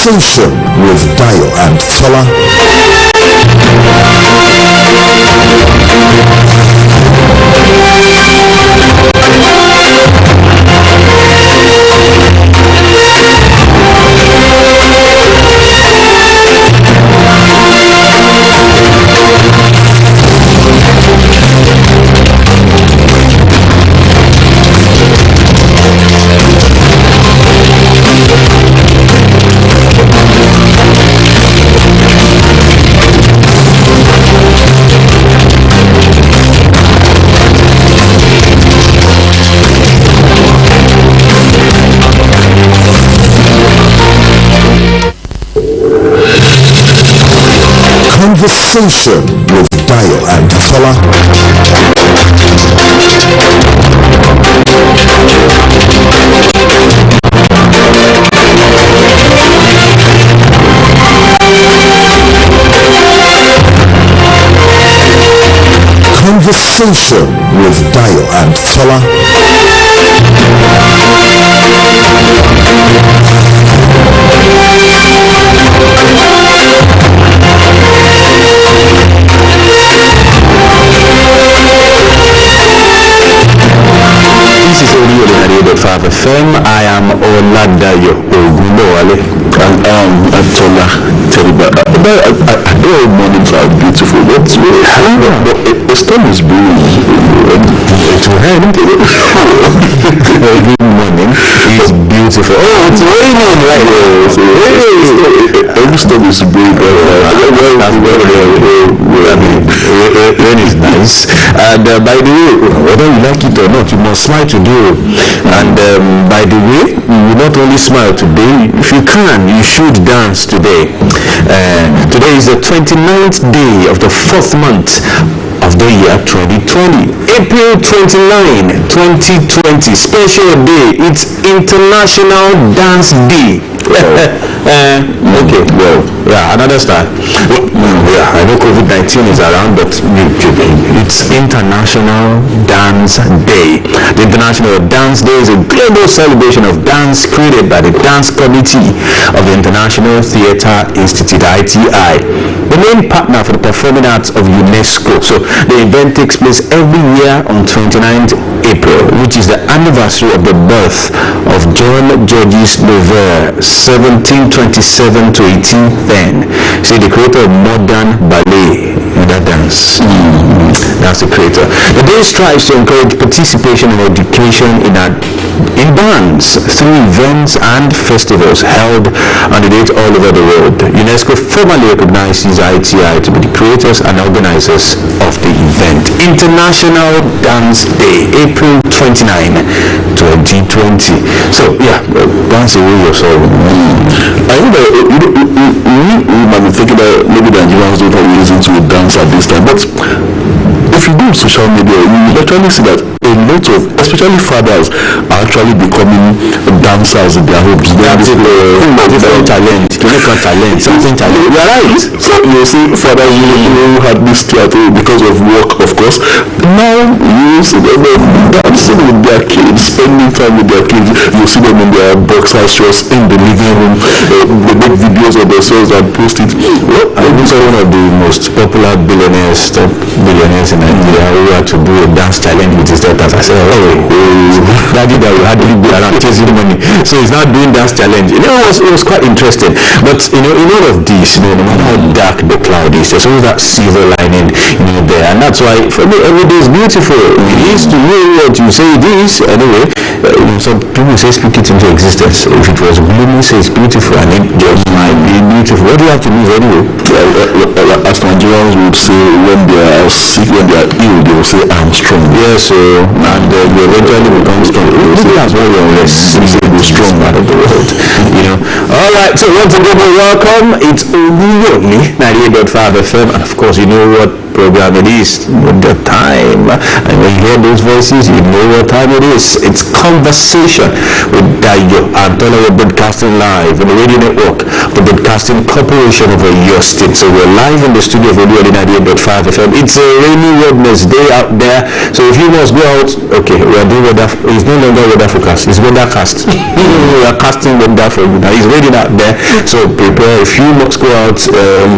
Conversation with Dayo and Tola. Conversation with Dayo and Tola. Conversation with Dayo and Tola. This is Oluyole 5 FM. I am Oluyole and Tola Teriba. All mornings are beautiful. But the storm is brewing. It will rain. Every morning is beautiful. Oh, it's raining right now. Every storm is brewing. Rain is nice. And by the way, whether you like it or not, you must smile today. And by the way, you not only smile today, if you can, you should dance today. Today is the 29th day of the 4th month of the year 2020. April 29, 2020, special day. It's International Dance Day. Okay, well, yeah, another start. Yeah, I know COVID-19 is around, but it's International Dance Day. The International Dance Day is a global celebration of dance created by the Dance Committee of the International Theatre Institute, ITI, the main partner for the performing arts of UNESCO. So the event takes place every year on 29th April, which is the anniversary of the birth of John Georges Lever, 1727 to 1810. See, the creator of modern ballet and that dance. That's the creator. The day strives to encourage participation and education in bands through events and festivals held on the date all over the world. UNESCO formally recognizes ITI to be the creators and organizers of the event. International Dance Day, April 29, 2020. So yeah, dance away your soul. I know that we might be thinking that maybe the Nigerians don't have reason to dance at this time, but if you go on social media, you will actually see that a lot of, especially fathers, are actually becoming dancers in their homes. Different talent, something talent. You are right. So you see fathers who had this theater because of work, of course. Now you see them dancing with their kids, spending time with their kids. You see them in their boxer shorts in the living room. They make videos of themselves and post it. I think one of the most popular billionaires in Nigeria who had to do a dance challenge with his daughters. I said, daddy that will hardly be around chasing money. So he's now doing dance challenge. It was quite interesting. But in all of this, no matter how dark the cloud is, there's always that silver lining, there. And that's why for me every day is beautiful. It is to you what you say it is. Anyway, some people say speak it into existence. If it was gloomy, say it's beautiful, and it just might be beautiful. What do you have to lose anyway? As Nigerians would say, when they are sick, when they are ill, they will say, I'm strong. Yes, and they eventually become strong. Maybe that's why we're less strong out of the world. Alright, so once again, welcome. It's Oluyole 98.5 FM, and of course, you know what program it is, the time, and when you hear those voices, you know what time it is. It's Conversation with Dayo and Tola. We're broadcasting live on the radio network, the Broadcasting Corporation of your state. So we're live in the studio of Oluyole 98.5 FM. It's a rainy weirdness day out there. So if you must go out, okay, we are doing weather. It's no longer weather forecast. It's weather cast. We are casting weather for you now. It's raining out there. So prepare. If you must go out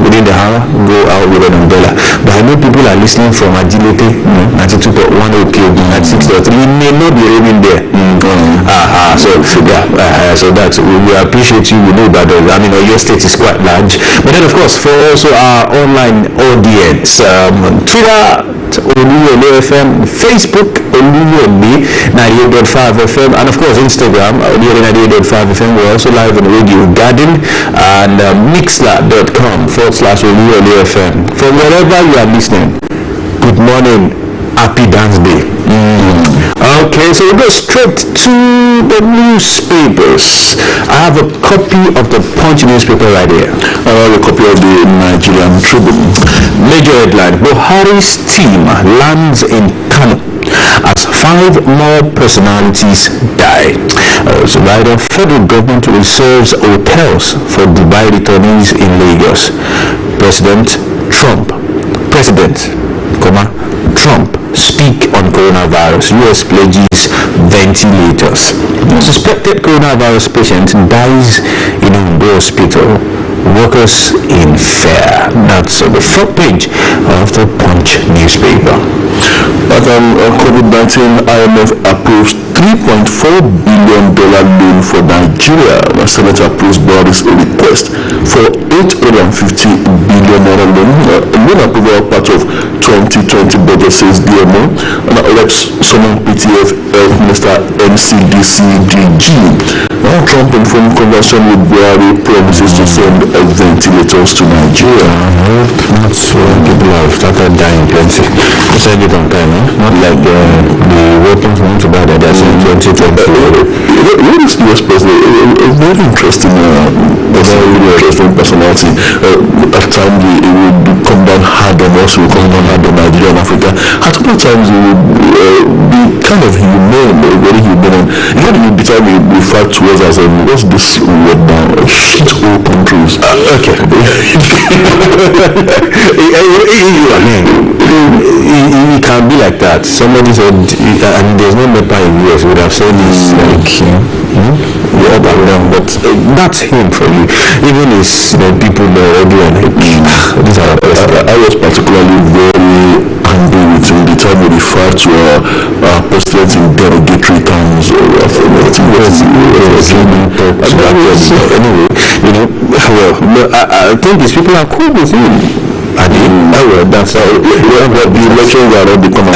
within the hour, go out with an umbrella. But I know people are listening from Agility, 92.1 OK, 96.3. It may not be raining there. So that's we appreciate you. We know that your state is quite large. But then of course for also our online audience, Twitter Oluyole FM, Facebook Oluyole 98.5 FM, and of course Instagram Oluyole 98.5 FM. We're also live on Radio Garden and mixler.com/Oluyole FM. From wherever you are listening, good morning, happy dance day. Okay, so we'll go straight to the newspapers. I have a copy of the Punch newspaper right here. I have a copy of the Nigerian Tribune. Major headline: Buhari's team lands in Kano as 5 more personalities die. So by the federal government reserves hotels for Dubai returnees in Lagos. President Trump speak on coronavirus. US pledges ventilators. Suspected coronavirus patient dies in a hospital. Workers in fear. That's on the front page of the Punch newspaper. But COVID-19, IMF approves $3.4 billion loan for Nigeria. The Senate approves Buhari's request for $850 billion loan approval part of 2020 budget, says DMO. And let's summon PTF Health Minister MCDCDG. Now Trump informed conversation with Buhari promises to send ventilators to Nigeria. People have started dying plenty. They said it on time, not like the weapons want to buy that they're saying 2020. What is the US president? A very interesting personality. At times he would come down hard on us, he would come down hard on Nigeria and Africa. At other times he would be kind of humane, very humane. And the time he referred to us as what's this word now? Shithole countries. Okay. It can be like that. Somebody said, and there's no MEPA in the US, would have said this up and down, but that's him for you. Even his people already are like, these are I was particularly very angry with him the time we referred to our president in derogatory terms. Anyway, I think these people are cool with him. That's how the elections are not becoming.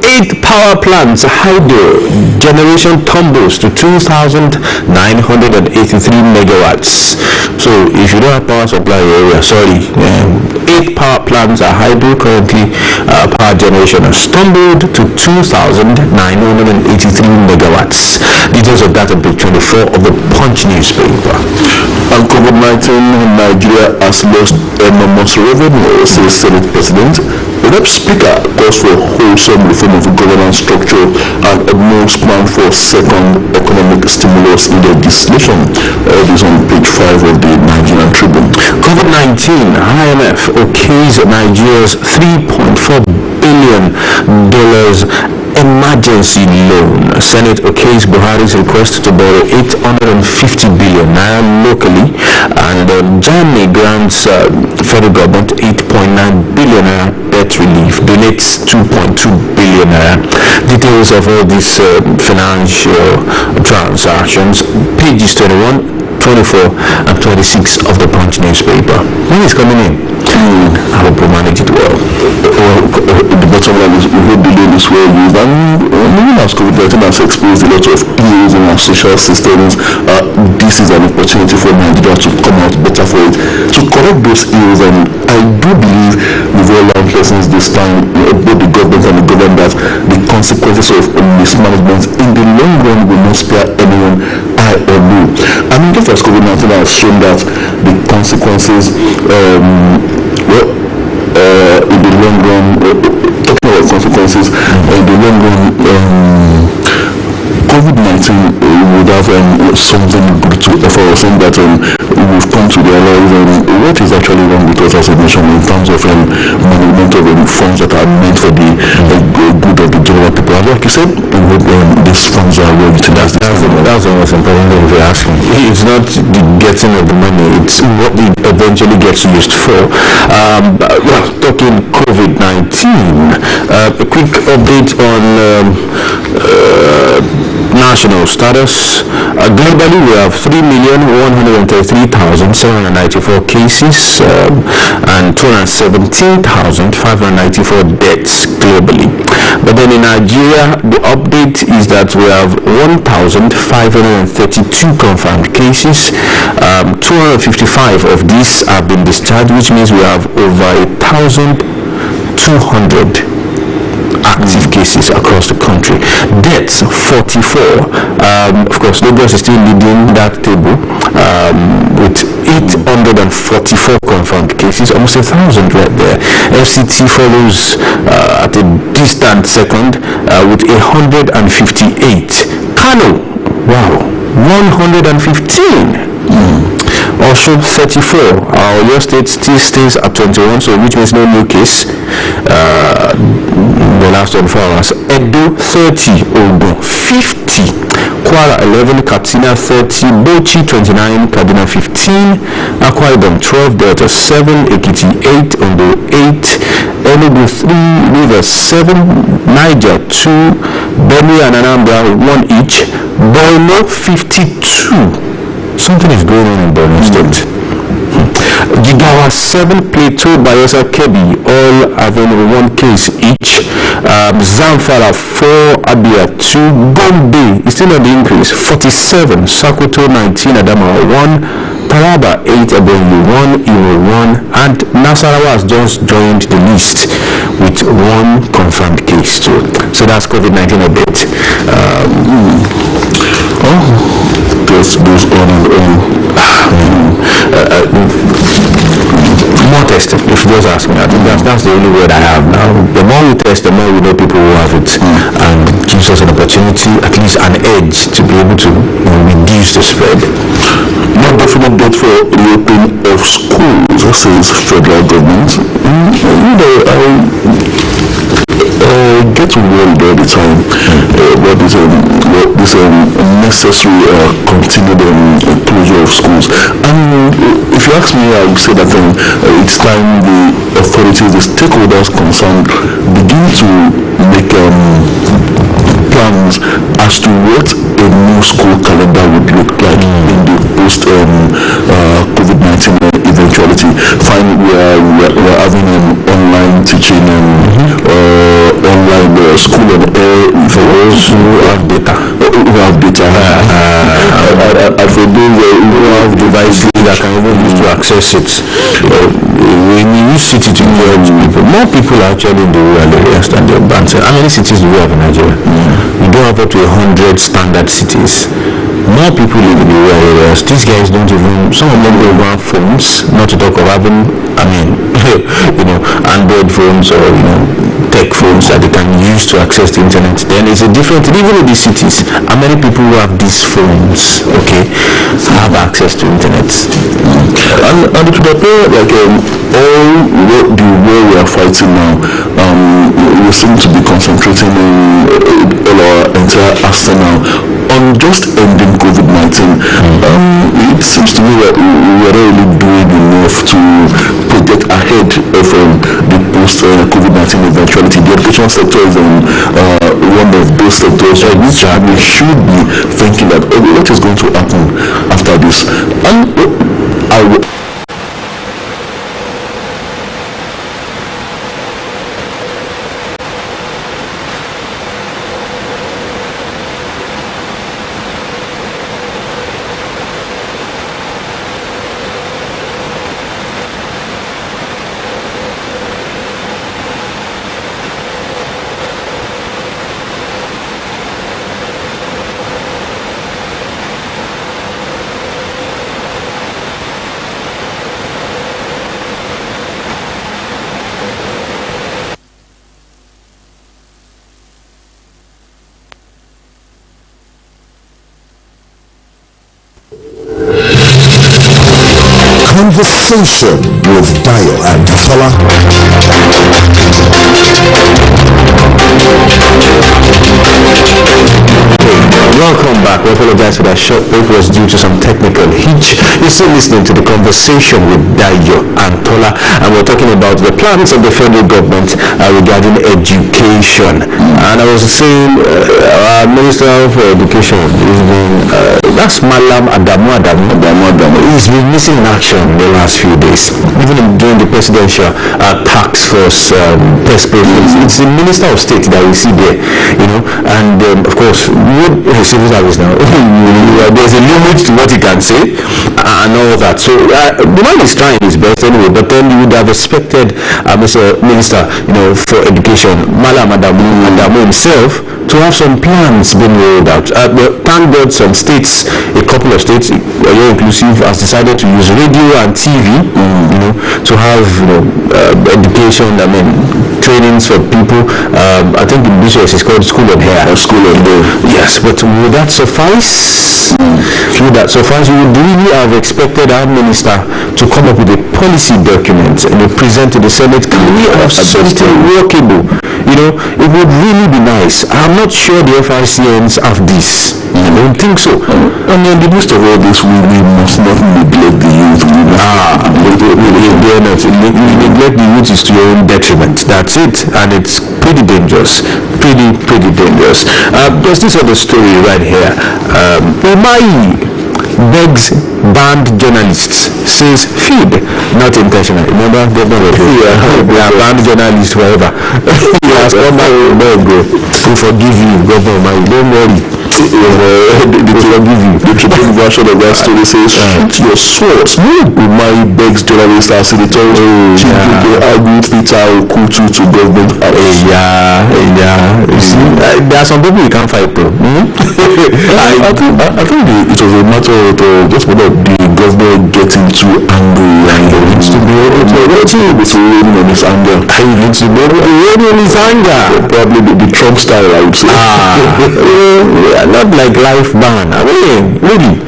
8 power plants hydro generation tumbles to 2,983 megawatts. So if you don't have power supply area, sorry. 8 power plants are hydro currently. Power generation has tumbled to 2,983 megawatts. Details of that on page 24 of the Punch newspaper. And COVID-19, Nigeria has lost enormous revenue, says Senate President. Rep Speaker calls for wholesome reform of governance structure and moves plan for second economic stimulus legislation. This on page 5 of the Nigerian Tribune. COVID-19, IMF okays Nigeria's $3.4 billion emergency loan. Senate okays Buhari's request to borrow 850 billion naira locally, and Germany grants federal government 8.9 billion naira debt relief, donates 2.2 billion naira. Details of all these financial transactions, pages 21, 24 and 26 of the Punch newspaper. When is coming in? I hope we manage it well. The bottom line is we hope the loan is well used, and even as COVID-19 has exposed a lot of ills in our social systems, this is an opportunity for Nigeria to come out better for it, to correct those ills. And I do believe we've all learned lessons this time, both the government and the government, that the consequences of mismanagement in the long run will not spare anyone, high or low. I mean, just as COVID-19 has shown that the consequences in the long run, talking about consequences, in the long run, COVID-19 would have something good to offer us, in that we've come to realize what is actually wrong with us as a nation in terms of management of funds that are meant for the good of the general people. And like you said, these funds are well utilized. That's the most important thing we're asking. It's not the getting of the money, it's what it eventually gets used for. Talking COVID-19, a quick update on national status. Globally, we have 3,133,794 cases and 217,594 deaths globally. But then in Nigeria, the update is that we have 1,532 confirmed cases. 255 of these have been discharged, which means we have over 1,200 active cases across the country. Deaths 44. Of course, Lagos is still leading that table with 844 confirmed cases, almost 1,000 right there. FCT follows at a distant second with 158. Kano, wow, 115. Also 34. Your state still stays at 21, so which means no new case the last 24 hours. Edo 30, Ogun 50, Kwara 11, Katsina 30, Bauchi 29, Kaduna 15, Akwa Ibom 12, Delta 7, Ekiti 8, Ondo 8, Enugu 3, Rivers 7, Niger 2, Benue and Anambra 1 each, Borno 52. Something is going on in Borno State. Jigawa 7, Plateau, Bayelsa, Kebbi, all having 1 case each. Zamfara 4, Abia 2, Gombe is still on the increase, 47, Sokoto 19, Adamawa 1, Taraba 8, Ebonyi 1, Imo 1, and Nasarawa has just joined the list with 1 confirmed case too. So that's COVID-19 a bit. This goes on and on. More testing, if you just ask me. I think that's the only word I have now. The more we test, the more we know people who have it, and gives us an opportunity, at least an edge, to be able to reduce the spread. Not definite date for reopening of schools, says federal government. I get worried all the time about this necessary continued closure of schools. And if you ask me, I would say that it's time the authorities, the stakeholders concerned, begin to make plans as to what a new school calendar would look like in the post COVID-19 eventuality. Fine, we're having an online teaching and online school on air for those who have data. And for those who have devices that can even use to access it. When you use city to judge people, more people are actually in the rural areas than the urban. How many cities do we have in Nigeria? We don't have up to 100 standard cities. More people live in the rural areas. These guys don't even, some of them don't have phones, not to talk of having, Android phones or, tech phones that they can use to access the internet. Then it's a different, even in the cities, how many people who have these phones, have access to internet? And to the point, like all the war we are fighting now, we seem to be concentrating on all our entire arsenal on just ending COVID-19. It seems to me that we are really doing enough to project ahead of the post-COVID-19 eventuality. The education sector is one of those sectors which we should be thinking that what is going to happen after this. And Conversation with Dayo and Tola. Welcome back. We apologize for that short break. It was due to some technical hitch. You're still listening to the Conversation with Dayo and Tola, and we're talking about the plans of the federal government regarding education. And I was saying, our Minister for Education, that's Malam Adamu. He's been missing in action the last few days, even during the presidential task force press conference. It's the Minister of State that we see there, and of course, civil service now, there's a limit to what he can say and all that. So the man is trying his best anyway, but then you would have expected Mr. Minister, for Education, Malam Adamu himself, to have some plans being rolled out. Thank God some states, a couple of states, inclusive, has decided to use radio and TV, to have education, trainings for people. I think in this case it's called School of Hair. Yes, but would that suffice? Would that suffice? You would really have expected our minister to come up with a policy document and present to the Senate. Can we have something workable? It would really be nice. I'm not sure the FICNs have this. I don't think so. And in the midst of all this, we must not neglect the youth. Neglect the youth is to your own detriment. That's it, and it's pretty dangerous. Pretty dangerous. There's this other story right here. Umai begs banned journalists, says feed, not intentional. Remember, banned journalists forever. He has come back. We forgive you, Governor Umai. Don't worry. The Tribune version of that story says, shoot your swords. Umai begs journalists and senators to argue Peter Okutu to government. You see, there are some people you can't fight though. I think it was a matter of just the government getting too angry and he needs to be able to rein on his anger. He needs to be able to rein on his anger. Probably the Trump style, I would say. Not like life ban. I mean, really.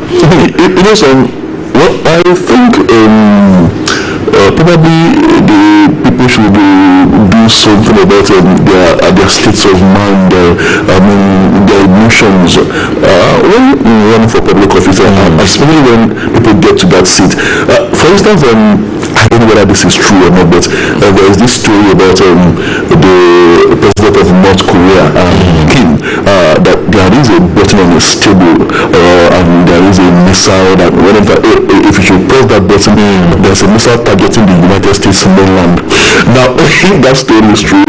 I think probably the people should do something about their states of mind, their emotions when running for public office, especially when people get to that seat. For instance, I don't know whether this is true or not, but there is this story about the president of North Korea, Kim, that there is a button on his table, and there is a missile that whenever if you should press that button, there's a missile targeting the United States mainland. Now, if that story is true,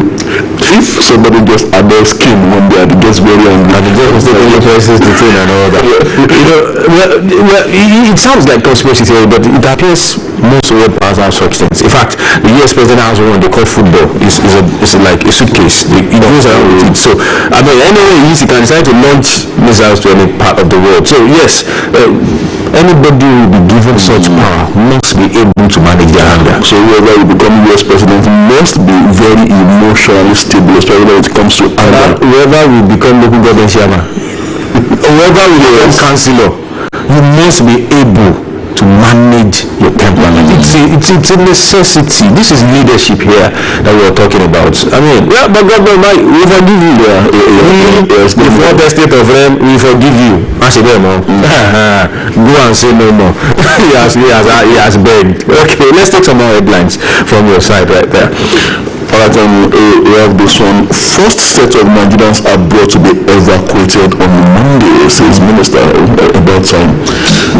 if somebody just adores Kim one day and gets very angry and places the thing and all that, it sounds like conspiracy theory, but it appears most world powers have such things. In fact, the US president has one they call football. It's like a suitcase. He goes around with it. So, anyway, he can decide to launch missiles to any part of the world. So, yes, anybody who will be given such power must be able to manage their anger. So, whoever will become US president must be very emotionally stable, especially when it comes to anger. Whoever will become local government chairman, whoever will become councillor, you must be able to manage your temperament. It's a necessity. This is leadership here that we're talking about. But God, we forgive you. Before the state of realm, we forgive you. I say no more. Go and say no more. he has begged. Okay, let's take some more headlines from your side right there. Alright, we have this one. First set of Nigerians are brought to be evacuated on Monday, says Minister about time.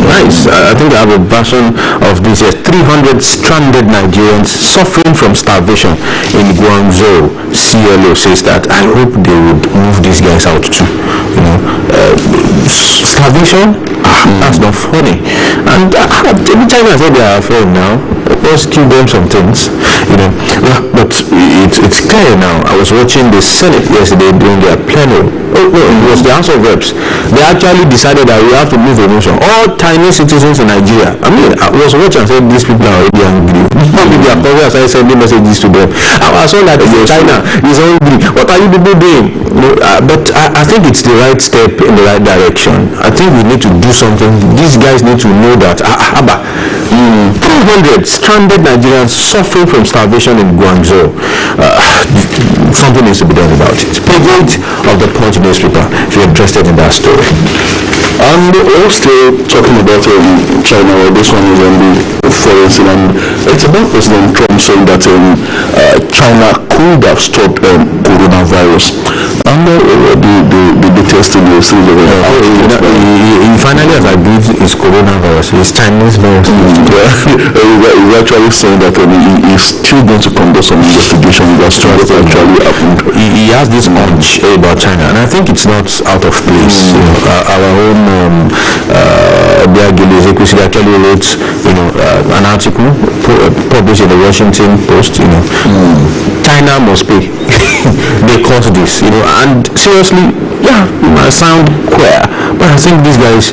Nice. I think I have a version of this. 300 stranded Nigerians suffering from starvation in Guangzhou. CLO says that. I hope they would move these guys out too. Starvation? That's not funny. And every time I say they are afraid now, let's give them some things. But it's clear now. I was watching the Senate yesterday during their plenary. It was the House of Reps. They actually decided that we have to move a motion. All Chinese citizens in Nigeria. I was watching and said these people are already angry. Maybe they are probably sending messages to them. I saw that China is angry. What are you people doing? But I think it's the right step in the right direction. I think we need to do something. These guys need to know that 300 stranded Nigerians suffering from starvation in Guangzhou. Something needs to be done about it. Page 8 of the Punch newspaper if you're interested in that story. And we're still talking about China. Well, this one is on the foreign scene, and it's about President Trump saying that China could have stopped coronavirus. And the testing the series of he finally has agreed it's coronavirus. It's Chinese virus. He's actually saying that he is still going to conduct some investigation as to what actually happened. He has this hunch about China, and I think it's not out of place. Our own Biagil Ezekwesili actually wrote, an article published in the Washington Post. China must pay. They caused this, and seriously, yeah, it might sound queer, but I think these guys,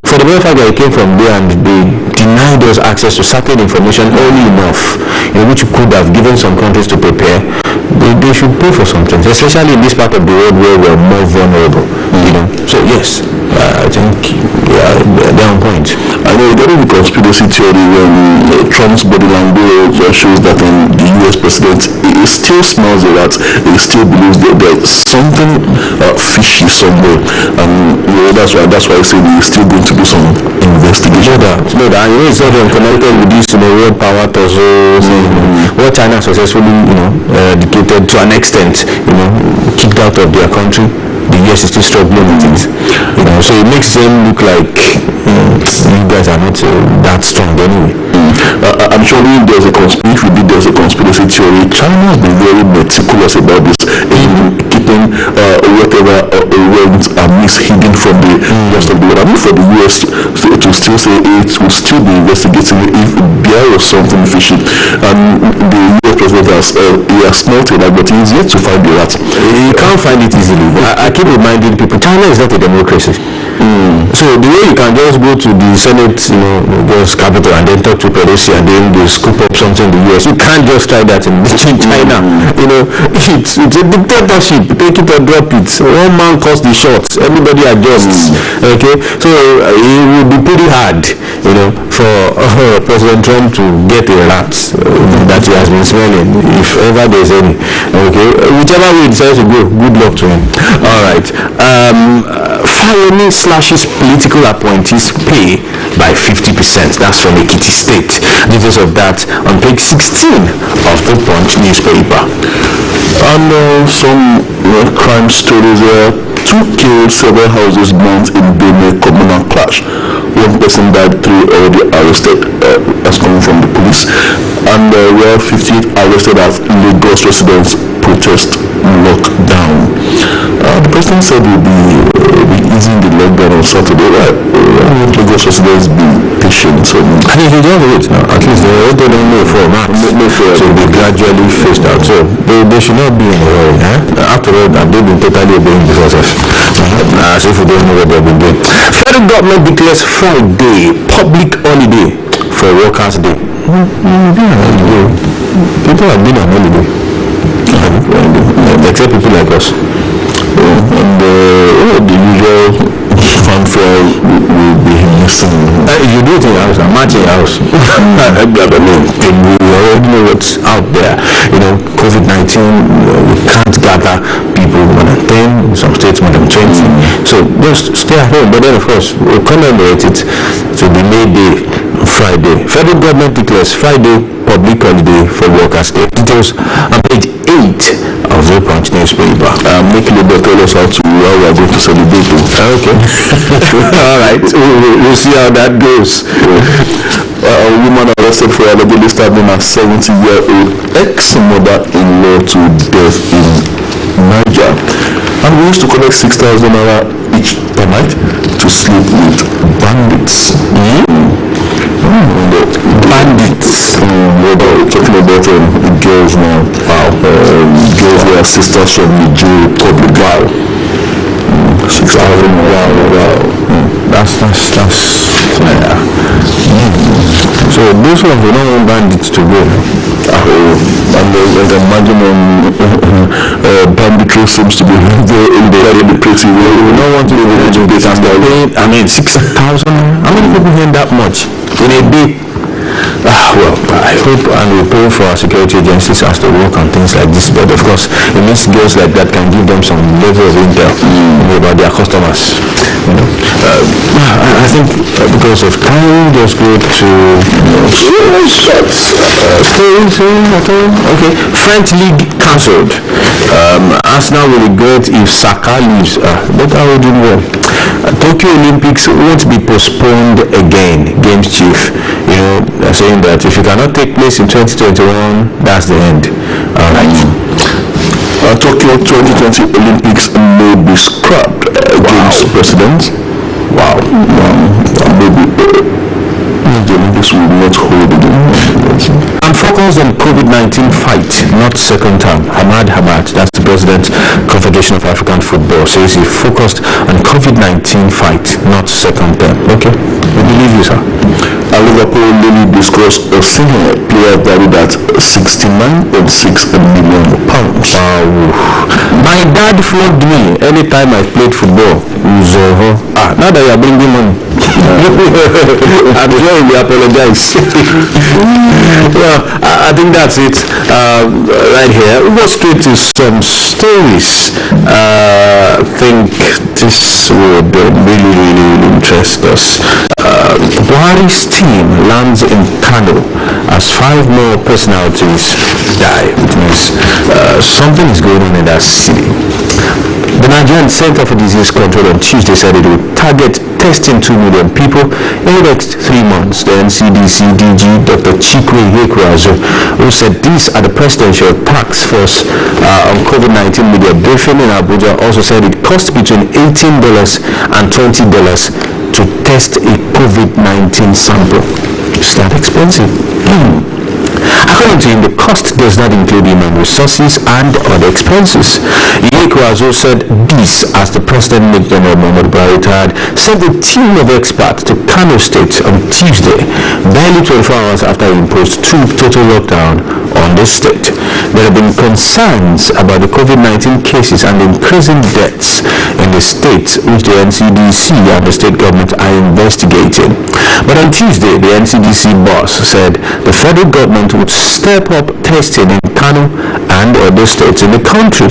for the mere fact that they came from there and they denied us access to certain information early enough, which could have given some countries to prepare, they should pay for something, especially in this part of the world where we're more vulnerable. So yes, I think they're on point. I know regarding the conspiracy theory when Trump's body language shows that the US president still smells a rat, he still believes that there's something fishy somewhere, and that's why I say he's still going to do some investigation. No, that it's not connected with this world power tussle. What China successfully dictated to an extent, kicked out of their country. The US is still struggling with it, so it makes them look like you guys are not that strong anyway. I'm sure if there's a conspiracy theory, China has been very meticulous about this in keeping whatever went amiss hidden from the rest of the world. I mean, for the US to still say it will still be investigating if there was something fishy, and the US president has smelt it out, but he is yet to find the rat. He can't find it easily. I keep reminding people, China is not a democracy. So the way you can just go to the Senate, just capital, and then talk to Pelosi, and then they scoop up something in the US, you can't just try that in China. It's a dictatorship. Take it or drop it. One man calls the shots. Everybody adjusts. Okay, so it will be pretty hard, for President Trump to get a rat that he has been smelling, if ever there's any. Okay, whichever way he decides to go, good luck to him. All right. Fayemi slashes political appointees pay by 50%. That's from Ekiti State. Details of that on page 16 of the Punch newspaper. And some crime stories. 2 killed, several houses burnt in Benue communal clash. 1 person died, 3 already arrested, as coming from the police. And 58 arrested as Lagos residents protest lockdown. The president said he'll be easing the lockdown on Saturday. Lagos residents be patient. I think you don't wait now. At least they don't know for a month. So they gradually phased out. So they should not be in a hurry. After all, they've been totally obeying the process. As if we don't know what they've been doing. Federal government declares Friday public holiday for Workers' Day. People have been on holiday. Except people like us. And the usual fanfare will be missing. You do it in your house, match in your house. We already know what's out there. COVID-19, we can't gather people more than 10, in some states more than 20. So just stay at home. But then, of course, we'll commemorate it to be May Day, Friday. Federal government declares Friday public holiday for Workers' Day. Details on page 8 of the Punch newspaper. Making the tell us how we are going to celebrate. Okay. All right. We'll see how that goes. A woman arrested for allegedly stabbing a 70-year-old ex-mother-in-law to death in Niger. And we used to collect 6,000 naira each per night to sleep with bandits. Bandits. We're talking about girls now. Wow. Girls who are sisters from Nigeria Republic. Wow. 6,000. Wow. That's yeah. So those ones we don't want bandits to go. And imagine banditry seems to be very lucrative. We don't want to be able to get and 6,000. How many people earn that much in a day? Well, I hope and we pray for our security agencies as they work on things like this, but of course, it means girls like that can give them some level of intel about their customers. I think because of time, just go to okay. French league cancelled. Arsenal will regret if Saka leaves. But I will do well. Tokyo Olympics won't be postponed again. Games chief, they're saying that if it cannot take place in 2021, that's the end. All right. Tokyo 2020 Olympics may be scrapped. Games president. Wow. Maybe the Olympics will not hold again. I'm focused on COVID-19 fight, not second term. Hamad, that's the president, Confederation of African Football, says he focused on COVID-19 fight, not second term. Okay, we believe you, sir. Liverpool Lily discussed a senior player valued at £69.6 million. Wow. My dad flogged me anytime I played football. Now that you are bringing money, I'm sure he will apologize. Well, I think that's it right here. We'll go straight to some stories. I think this would really interest us. Buhari's team lands in Kano as 5 more personalities die. It means something is going on in that city. The Nigerian Center for Disease Control on Tuesday said it would target testing 2 million people in the next 3 months. The NCDC DG, Dr. Chikwe Hekurazo, who said this at the Presidential Task Force on COVID-19 media briefing in Abuja, also said it costs between $18 and $20 to test a COVID-19 sample. Is that expensive? According to him, the cost does not include human resources and other expenses. Yekwazo said this as the President General Muhammadu Buhari sent a team of experts to Kano State on Tuesday, barely 24 hours after he imposed 2 total lockdown on the state. There have been concerns about the COVID-19 cases and increasing deaths in the state, which the NCDC and the state government are investigating. But on Tuesday, the NCDC boss said the federal government would step up testing in Kano and other states in the country.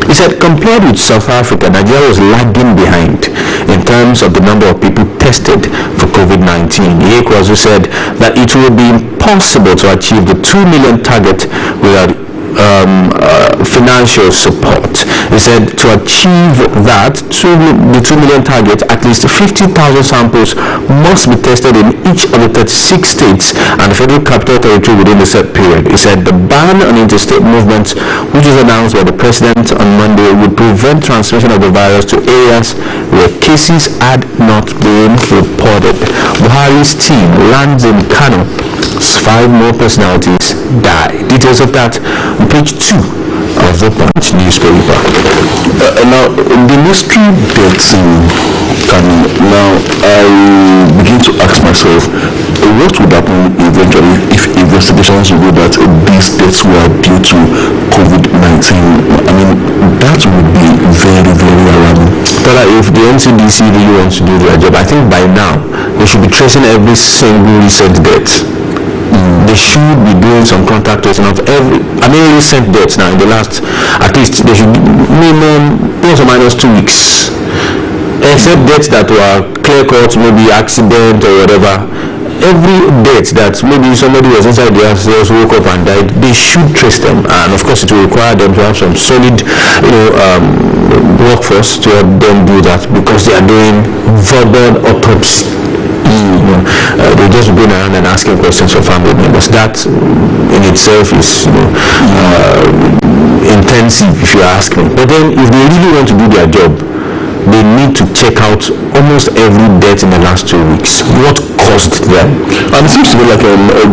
He said compared with South Africa, Nigeria was lagging behind in terms of the number of people tested for COVID-19. Yekwazo said that it will be impossible to achieve the 2 million target without financial support. He said to achieve that, the 2 million target, at least 50,000 samples must be tested in each of the 36 states and the Federal Capital Territory within the set period. He said the ban on interstate movements, which was announced by the President on Monday, would prevent transmission of the virus to areas where cases had not been reported. Buhari's team lands in Kano. 5 more personalities die. Details of that on page 2 of the Punch newspaper. Now, the mystery deaths in Kano. Now, I begin to ask myself, what would happen eventually if investigations reveal that these deaths were due to COVID-19? I mean, that would be very, very alarming. But if the NCDC really wants to do their job, I think by now they should be tracing every single recent death. They should be doing some contact tracing of recent deaths now in the last, at least they should minimum plus or minus 2 weeks. Except deaths that were clear cut, maybe accident or whatever. Every death that maybe somebody was inside the house, woke up and died, they should trace them. And of course it will require them to have some solid workforce to help them do that, because they are doing verbal autopsy. They just going around and asking questions for family members. That in itself is intensive, if you ask me. But then if they really want to do their job, they need to check out almost every death in the last 2 weeks. What caused them? And it seems to be like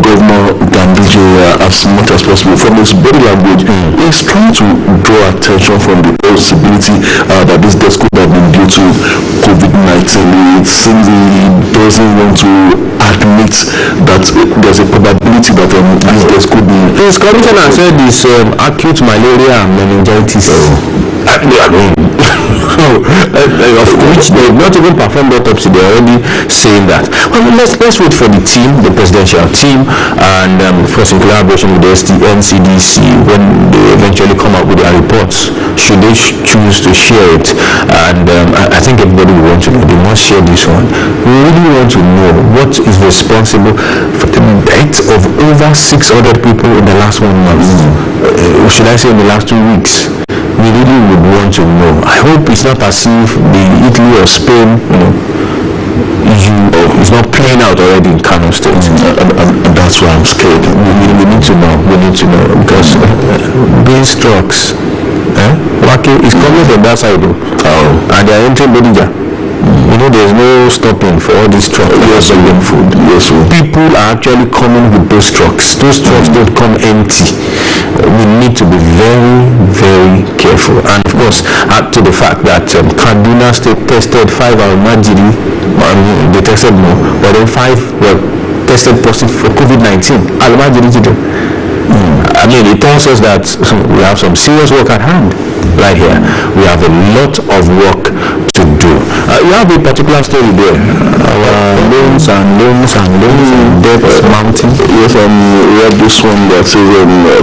Governor Ganduje, as much as possible, from his body language, is trying to draw attention from the possibility that this death could have been due to COVID-19. It seems he doesn't want to admit that there's a probability that this death could be. His commissioner said this acute malaria and meningitis. of which they have not even performed autopsy. They're already saying that. Well, let's wait for the team, the presidential team, and of course in collaboration with the NCDC, when they eventually come up with their reports, should they choose to share it. And I think everybody will want to know. They must share this one. We really want to know what is responsible for the death of over 600 people in the last 1 month. Should I say in the last 2 weeks? We really would want to know. I hope it's not as if the Italy or Spain, it's not playing out already in Kano State. And that's why I'm scared. We need to know. We need to know because base trucks, Wake is coming from that side, and they are entering Bodija. There's no stopping for all these trucks. Yes, food. Yes, people are actually coming with those trucks. Those trucks don't come empty. We need to be very, very careful. And of course, add to the fact that Kaduna State tested 5 Almajiri. They tested more, but then 5 were tested positive for COVID-19. Almajiri children. It tells us that we have some serious work at hand right here. We have a lot of work to do. You have a particular story there. Our loans and debts mounting. Yes, we have this one that says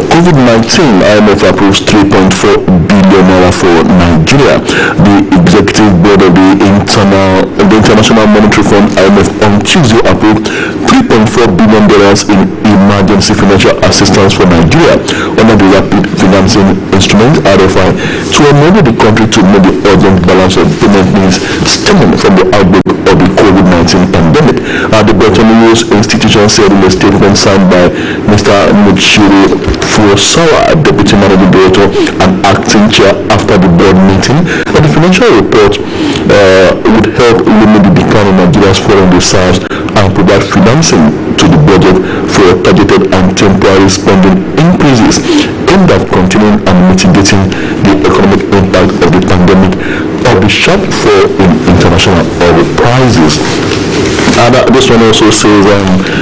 COVID-19, IMF approves 3.4 billion for Nigeria. The executive board of the International Monetary Fund, IMF, on Tuesday approved $3.4 billion in emergency financial assistance for Nigeria under the Rapid Financing Instrument (RFI) to enable the country to meet the urgent balance of payment needs stemming from the outbreak of the COVID-19 pandemic. The Bretton Woods institution said in a statement signed by Mr. Muchiri Furusawa, Deputy Managing Director and Acting Chair, after the board meeting, that the financial report would help limit the decline in Nigeria's foreign reserves and provide financing to the budget for targeted and temporary spending increases aimed at containing and mitigating the economic impact of the pandemic of the sharp fall in international oil prices. This one also says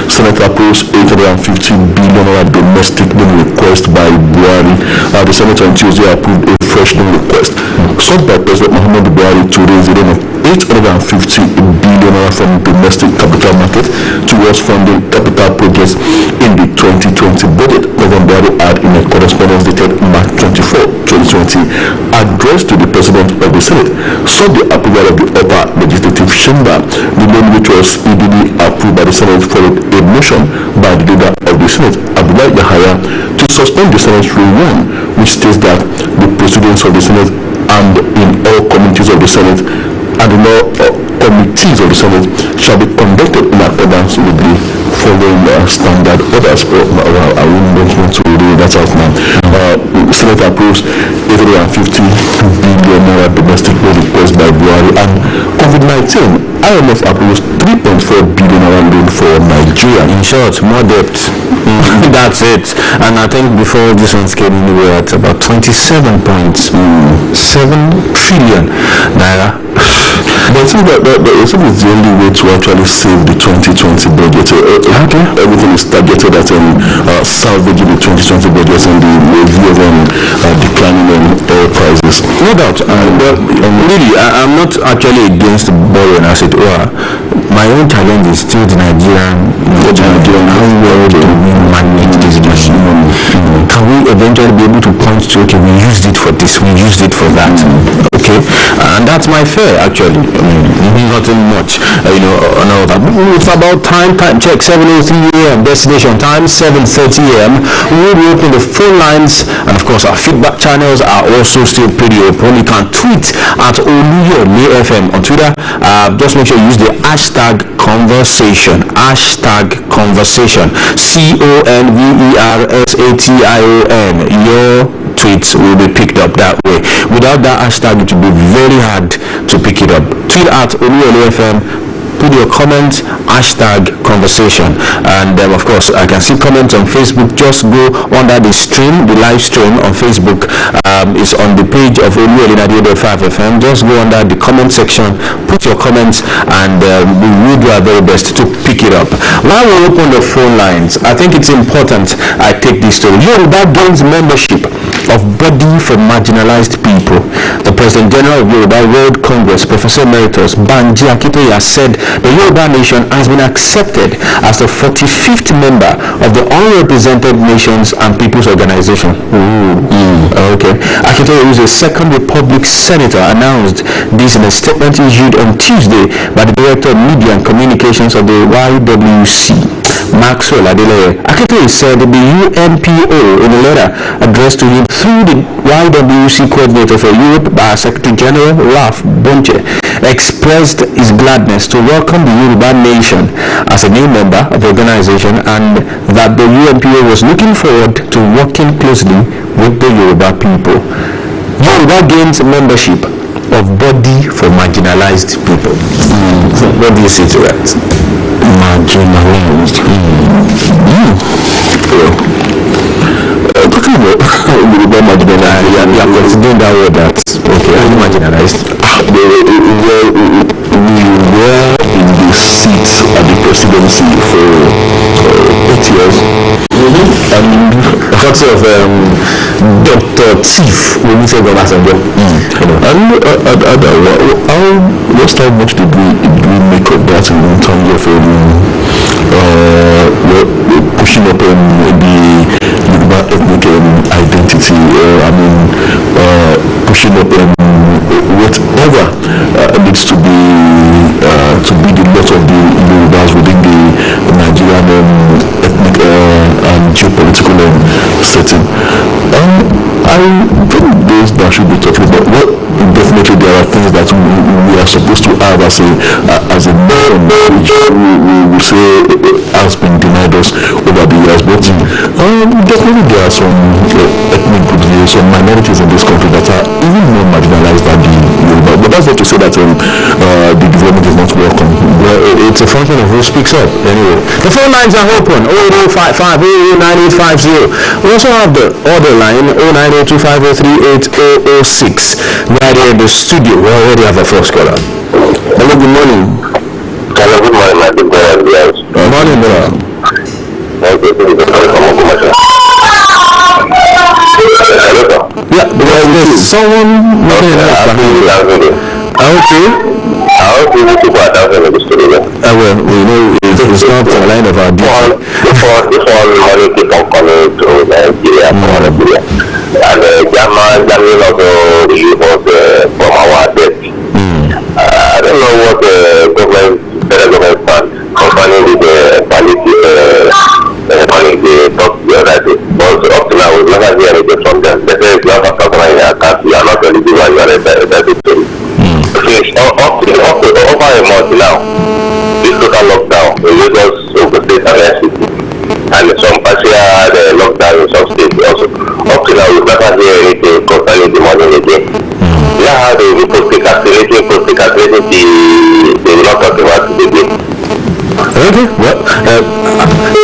Senate approves 850 billion domestic loan request by Buhari. The Senate on Tuesday approved a fresh loan request sought by President Muhammadu Buhari to raise a loan of 850 billion from domestic capital market towards funding capital projects in the 2020 budget. President Buhari had, in a correspondence dated March 24, 2020, addressed to the President of the Senate, sought the approval of the upper legislative chamber. The loan, which was speedily approved by the Senate, followed a motion by the leader of the Senate, Abdullah Yahaya, to suspend the Senate Rule 1, which states that the proceedings of the Senate and in all committees of the Senate and in all committees of the Senate shall be conducted in accordance with the following standard orders. I wouldn't want to read that out now. Senate approves 850 billion domestic loan request by Buhari, and COVID-19, IMF approves 3.4 billion loan for Nigeria. In short, more debt. That's it. And I think before this one came in, we were at about 27.7 trillion naira. But I think that it's the only way to actually save the 2020 budget. Everything is targeted at salvaging the 2020 budget and the review of declining oil prices. No doubt. Really, I'm not actually against borrowing as it were. My own challenge is still the Nigerian. How well do we manage this machine? Can we eventually be able to point to, okay, we used it for this, we used it for that? Okay, and that's my fear actually. Nothing much, and all that. It's about time check. 7:03 a.m. destination time 7:30 a.m. We will be opening the phone lines, and of course our feedback channels are also still pretty open. You can tweet at Oluyole FM on Twitter. Just make sure you use the hashtag conversation. Hashtag conversation. CONVERSATION. Your tweets will be picked up that way. Without that hashtag, it will be very hard to pick it up. Tweet at Oluyole FM, put your comment, hashtag conversation. And of course, I can see comments on Facebook. Just go under the stream, the live stream on Facebook. Is on the page of Oluyole 98.5 FM. Just go under the comment section, put your comments, and we will do our very best to pick it up. While we open the phone lines, I think it's important I take this story. Yoruba gains membership of Body for Marginalized People. The President General of Yoruba World Congress, Professor Emeritus Banji Akintoye, has said the Yoruba Nation has been accepted as the 45th member of the Unrepresented Nations and Peoples Organization. Okay. Akintoye, who is a Second Republic Senator, announced this in a statement issued on Tuesday by the Director of Media and Communications of the YWC, Maxwell Adeleye. Akintoye said the UNPO, in a letter addressed to him through the YWC Coordinator for Europe by Secretary General Ralph Bonche, expressed his gladness to welcome the Yoruba Nation as a new member of the organization, and that the UNPO was looking forward to working closely with the Yoruba people. Yoruba gains membership of Body for Marginalized People. What do you say to that? Marginalized. Talking about Yoruba marginalized, you are considering that word that, okay, are you marginalized? We were in the seat at the presidency for 8 years. And Lots of Dr. Chief Oluyole and how much did we make of that in terms of pushing up the Yoruba ethnic identity? Pushing up whatever needs to be the lot of the Yorubas within the Nigerian ethnic and geopolitical setting. I think those that should be talking about, well, definitely there are things that we are supposed to have as a norm, which we would say has been denied us over the years. But definitely there are some ethnic groups, some minorities in this country that are even more marginalized than the Yoruba. But that's not to say that the development is not welcome. Well, it's a function of who speaks up. Anyway, the phone lines are open: 08055 09850. We also have the order line 09025038006. Right here in the studio, we already have a first caller. Hello, good morning. Hello, good morning, my good brother. Good morning, brother. Yeah, there's someone looking at us. Okay. Well, we know it's not the line of our duty. This one money keep on coming to Nigeria from Nigeria. And Germany also reimbursed from our debt. I don't know what the federal government stand concerning the money they talk the other day. But up to now, we've never heard anything from them. They say if you have a customer in your account, you are not eligible and you are entitled to it. Over a month now, this total lockdown in Lagos, Ogun State and City, and some partial lockdown in some states also. Up to now, we've never heard anything concerning the money again. Now how they will procrastinating the not talk about it again. Okay, well,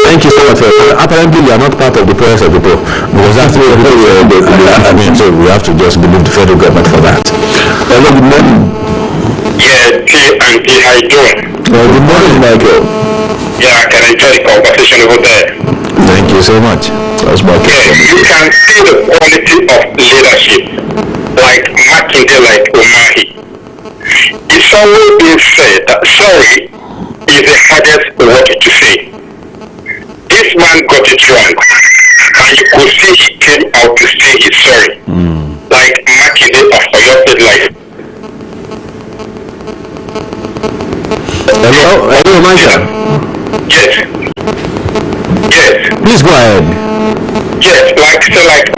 thank you so much. Apparently, you are not part of the prayers of the poor, because that's what so we have to just believe the federal government for that. Hello, good morning. Yeah, how you doing? Good morning, Michael. Yeah, I can enjoy the conversation over there. Thank you so much. That's my you can see the quality of leadership, like Makinde, like Umahi. It's always been said that sorry is the hardest word to say. This man got it wrong, and you could see he came out to say he's sorry. Like Makinde of Oyo State, like. Hello, Michael. Yes. Please go ahead. Yes, like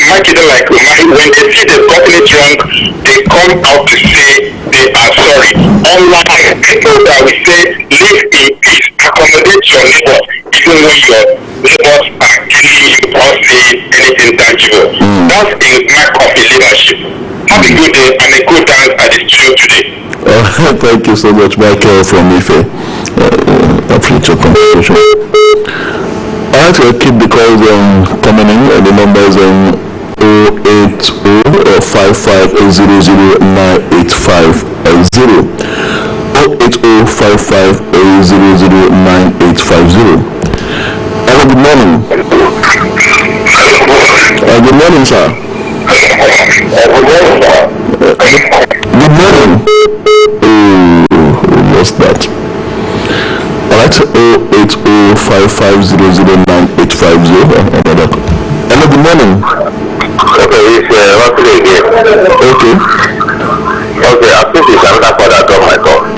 Makinde, like Umahi, when they see they've gotten it wrong, they come out to say they are sorry. Unlike people that we say live in peace, accommodate your neighbors, even when your neighbors are killing you or saying anything tangible. That's a mark of a leadership. Have a good day and a good dance at the studio today. Thank you so much, Michael from Ife. Appreciate your contribution. I like to keep the calls coming in, and the number is 080-5500-9850. 080-5500-9850. Hello, good morning. Good morning, sir. Good morning. Oh, we lost that. Alright, 08055009850. Hello, good morning. Okay, it's roughly again. Okay. Okay, I think it's another part that got my call.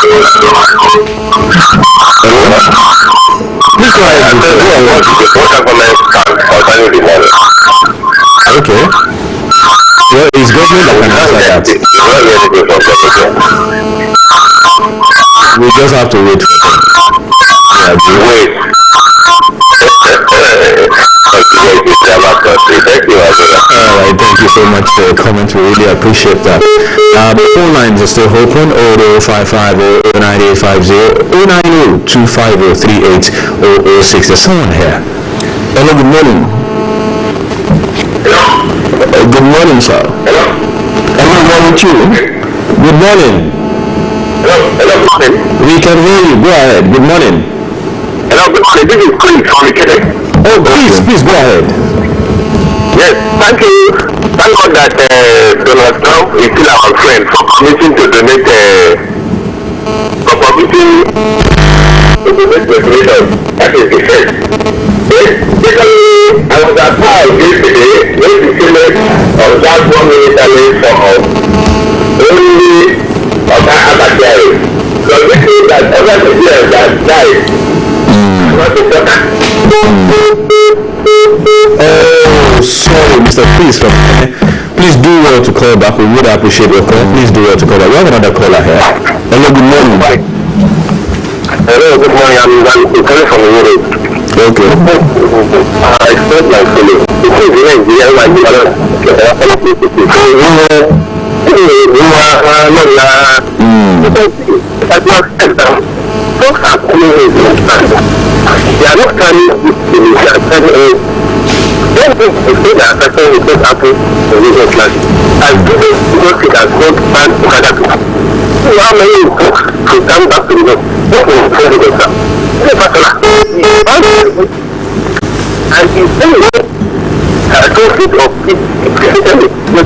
Please go ahead. Okay. Well, it's government that can answer that. We just have to wait for them. Yeah, Wait. Alright, thank you so much for your comment. We really appreciate that. The phone lines are still open. 055 09850 090 250 38 006. There's someone here. Hello, good morning. Good morning, sir. Hello, good morning to you. Good morning. Hello, good morning. We can hear you. Go ahead. Good morning. Hello, good morning. This is Chris from Ikede. Oh, please go ahead. Yes, thank you. Thank God that Donald Trump is still our friend for permitting to donate regulations. That is the first. Basically, I was advised yesterday when the Senate of that 1 military for only Oga Abakari. So this is that other Nigerians that died. Oh, sorry, Mr. Please do well to call back. We would appreciate your call. Please do well to call back. We have another caller here. Hello, good morning. Hello, good morning. I'm calling from Europe. Okay. I expect my feeling. It is in Nigeria, like you are they are not carrying don't think the state that affected will not happen in Lagos land. And people don't see that God plans to gather people. So how many books to stand back to Lagos? What will you say Lagos now? It's a personal. And he's saying associate of people please tell me under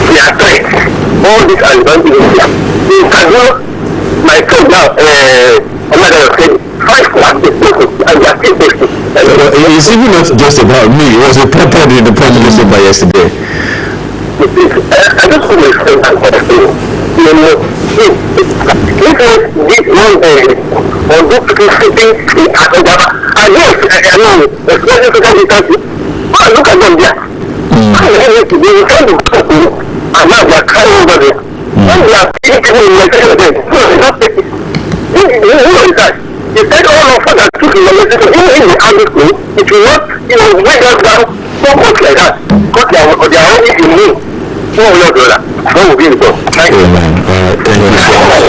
they are threats. All these advantages they cannot my friend now I'm not gonna say 5 classes and they are still tasting. It's even not just about me. It was reported in the Prime Minister by yesterday. I just want to explain that you know, this one on those people sitting in Akadama and yes, I know, especially because you can see, oh, look at them there. They will tell them and now they are crying over there. When they are taking people in the same way, no, they not taking. You know that? They said all of us that took in the message, even in the army school, it will not, bring us down so much like that. Because they are only in me. $4 million. What will be the cost? Thank you. Thank you so much.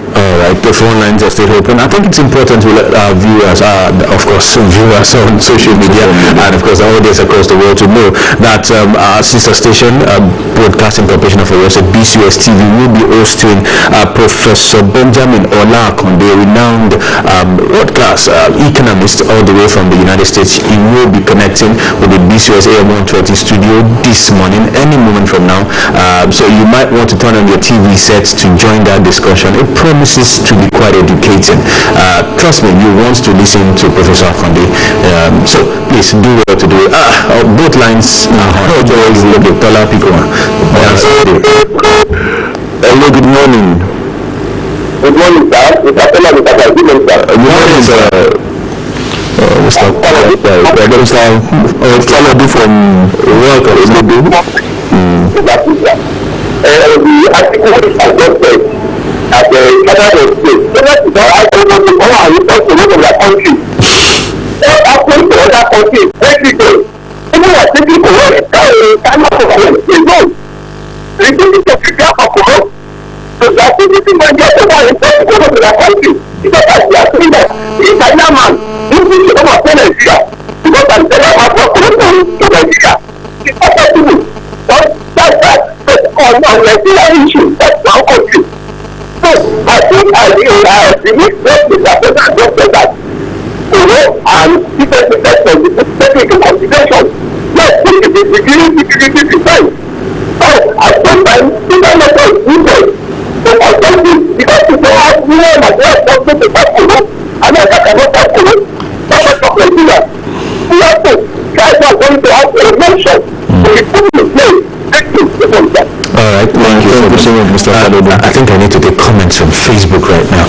Alright, the phone lines are still open. I think it's important to let our viewers, of course, viewers on social media and of course our audience across the world to know that our sister station, Broadcasting Corporation of Oyo State, BCS TV, will be hosting Professor Benjamin Olakonde, renowned broadcast economist all the way from the United States. He will be connecting with the BCS AM 120 studio this morning, any moment from now. So you might want to turn on your TV sets to join that discussion. It promises to be quite educating. Trust me, you want to listen to Professor Akonde. So please do well to do it. Both lines are on. Hello, good morning. Good morning, sir. Good morning, sir. Mr. Faladu from welcome. The article is adopted at the federal state. So that is why I don't want to go and report to one of their country. What happened to other countries? Every day. People are taking for work. Cannot for work. They don't. They need to prepare for work. So that people might get to one and go to their country. Because as they are saying that, if I am man, you need to come and tell Nigeria. Because I'm telling my work to Nigeria. It's not possible. But that's on Nigerian issue. That's our country. So I think the next step is that into consideration. Yes, this is the beginning defense. At one time, people not just wounded. So for something, because people have more than one person to talk to them, America cannot talk to them. That's what talk like that. We have to try to going to have a mention to be put in place. All right, thank you so much, Mr. I think I need to take comments on Facebook right now.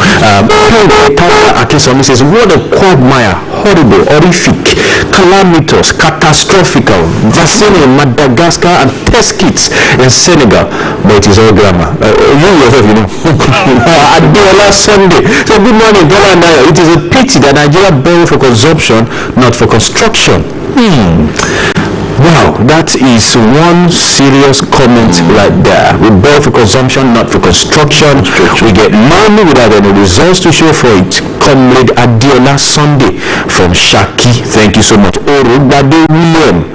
Akisomi says, what a quagmire, horrible, horrific, calamitous, catastrophical, vaccine in Madagascar and test kits in Senegal, but it is all grammar. You yourself, you know. Adiola Sunday. So good morning, Dollar Naya. It is a pity that Nigeria borrow for consumption, not for construction. Wow, that is one serious comment right there. We borrow for consumption, not for construction. We get money without any results to show for it. Comrade Adiola Sunday from Shaki. Thank you so much. Orugbade William.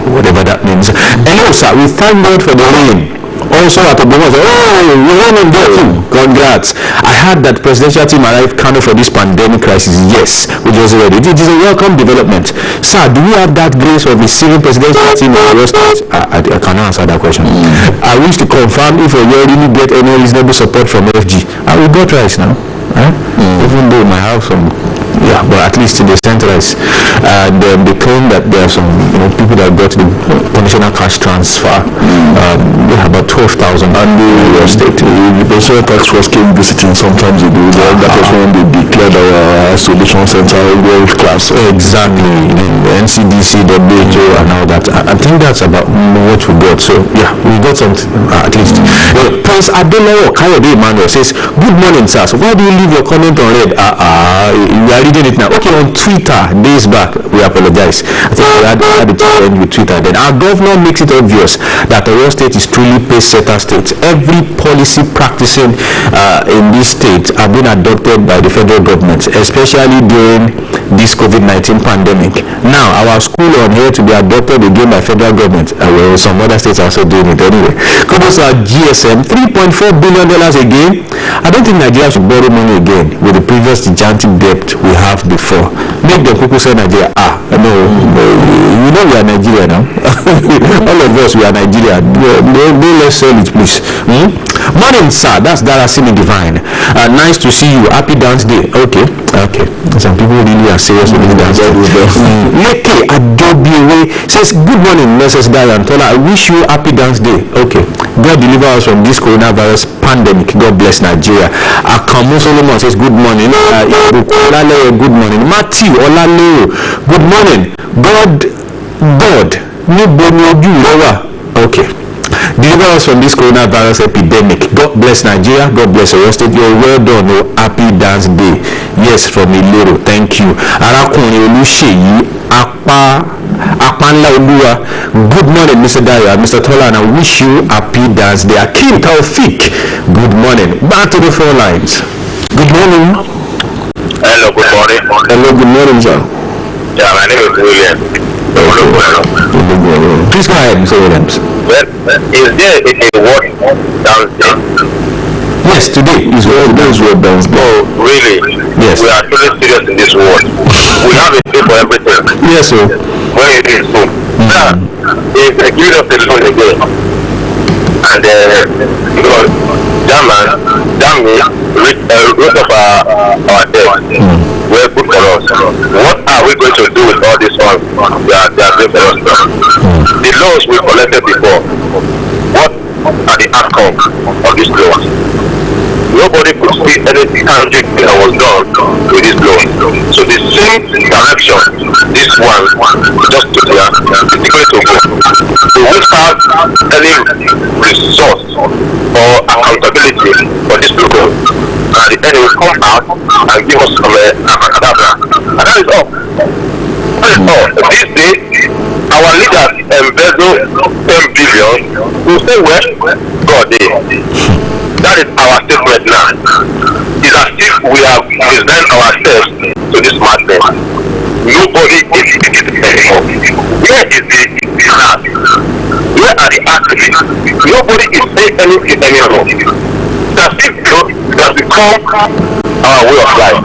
Whatever that means. Hello, sir. We thank God for the rain. Also at Obama, we won in Dortmund. Congrats. I heard that presidential team arrived Kano for this pandemic crisis. Yes, we just read it. It is a welcome development. Sir, do we have that grace of receiving presidential team in the state? I cannot answer that question. I wish to confirm if we really get any reasonable support from FG. I will go twice now. Even though my house but at least in the centralized, and they claim that there are some people that got the conditional cash transfer. They have about 12,000 and the state. The personal tax force came visiting sometimes ago. That was when they declared our isolation center world class. Exactly. The NCDC, the WHO, and all that. I think that's about what we got. So yeah, we got something at least. Prince Adelawo Kayode Emmanuel says, good morning, sir. So why do you leave your comment on red? We are reading it now. Okay, on Twitter days back, we apologize. I think we had the challenge with Twitter. Then our governor makes it obvious that the Oyo state is truly pace-setter state. Every policy practicing in this state have been adopted by the federal government, especially during this COVID-19 pandemic. Now, our school on here to be adopted again by federal government. Well, some other states are also doing it anyway. Kudos our GSM, $3.4 billion again. I don't think Nigeria should borrow money again with the previous gigantic debt we have before. Make the people say Nigeria. No, you know we are Nigeria now. All of us, we are Nigeria. Don't let's sell it, please. Morning, sir. That's Darasini Divine. Nice to see you. Happy dance day. Okay. Some people really are serious with this dance day. Leke Adobe says, good morning, Mrs. Diane Tola. I wish you happy dance day. Okay. God deliver us from this coronavirus pandemic. God bless Nigeria. Akamu Solomon says, good morning. Good morning. Matthew Olaleo, good morning. God. Okay. Deliver us from this coronavirus epidemic. God bless Nigeria. God bless your state. You're well done. Happy dance day. Yes, from Ilero. Thank you. Arakunrin Oluseyi Apanla Oluwa. Good morning, Mr. Dayo, Mr. Tola, and I wish you happy dance day. Akim Taufik. Good morning. Back to the phone lines. Good morning. Hello, good morning. Hello, good morning, sir. Yeah, my name is William. Please go ahead, Mr. Williams. Well, is there a word down there? Yes, today is word down. Oh, really? Yes. We are truly serious in this world. We have a day for everything. Yes, sir. When it is so. Now, if I give us the loan again, and rest of our debt were good for us. What are we going to do with all these funds that are good for us now? The loans we collected before, what are the outcome of these loans? Nobody could see anything tangible that was done with this loan. So the same direction, this one, just to the is going to go. We won't have any resource or accountability for this loan. And the end will come out and give us some abracadabra. And that is all. That is all. These days, our leaders embezzle 10 billion. We say, well, God, that is our statement now. It's as if we have designed ourselves to this madness. Nobody is anymore. Where is the heart? Where are the activists? Nobody is saying anything anymore. That's it, it has become our way of life.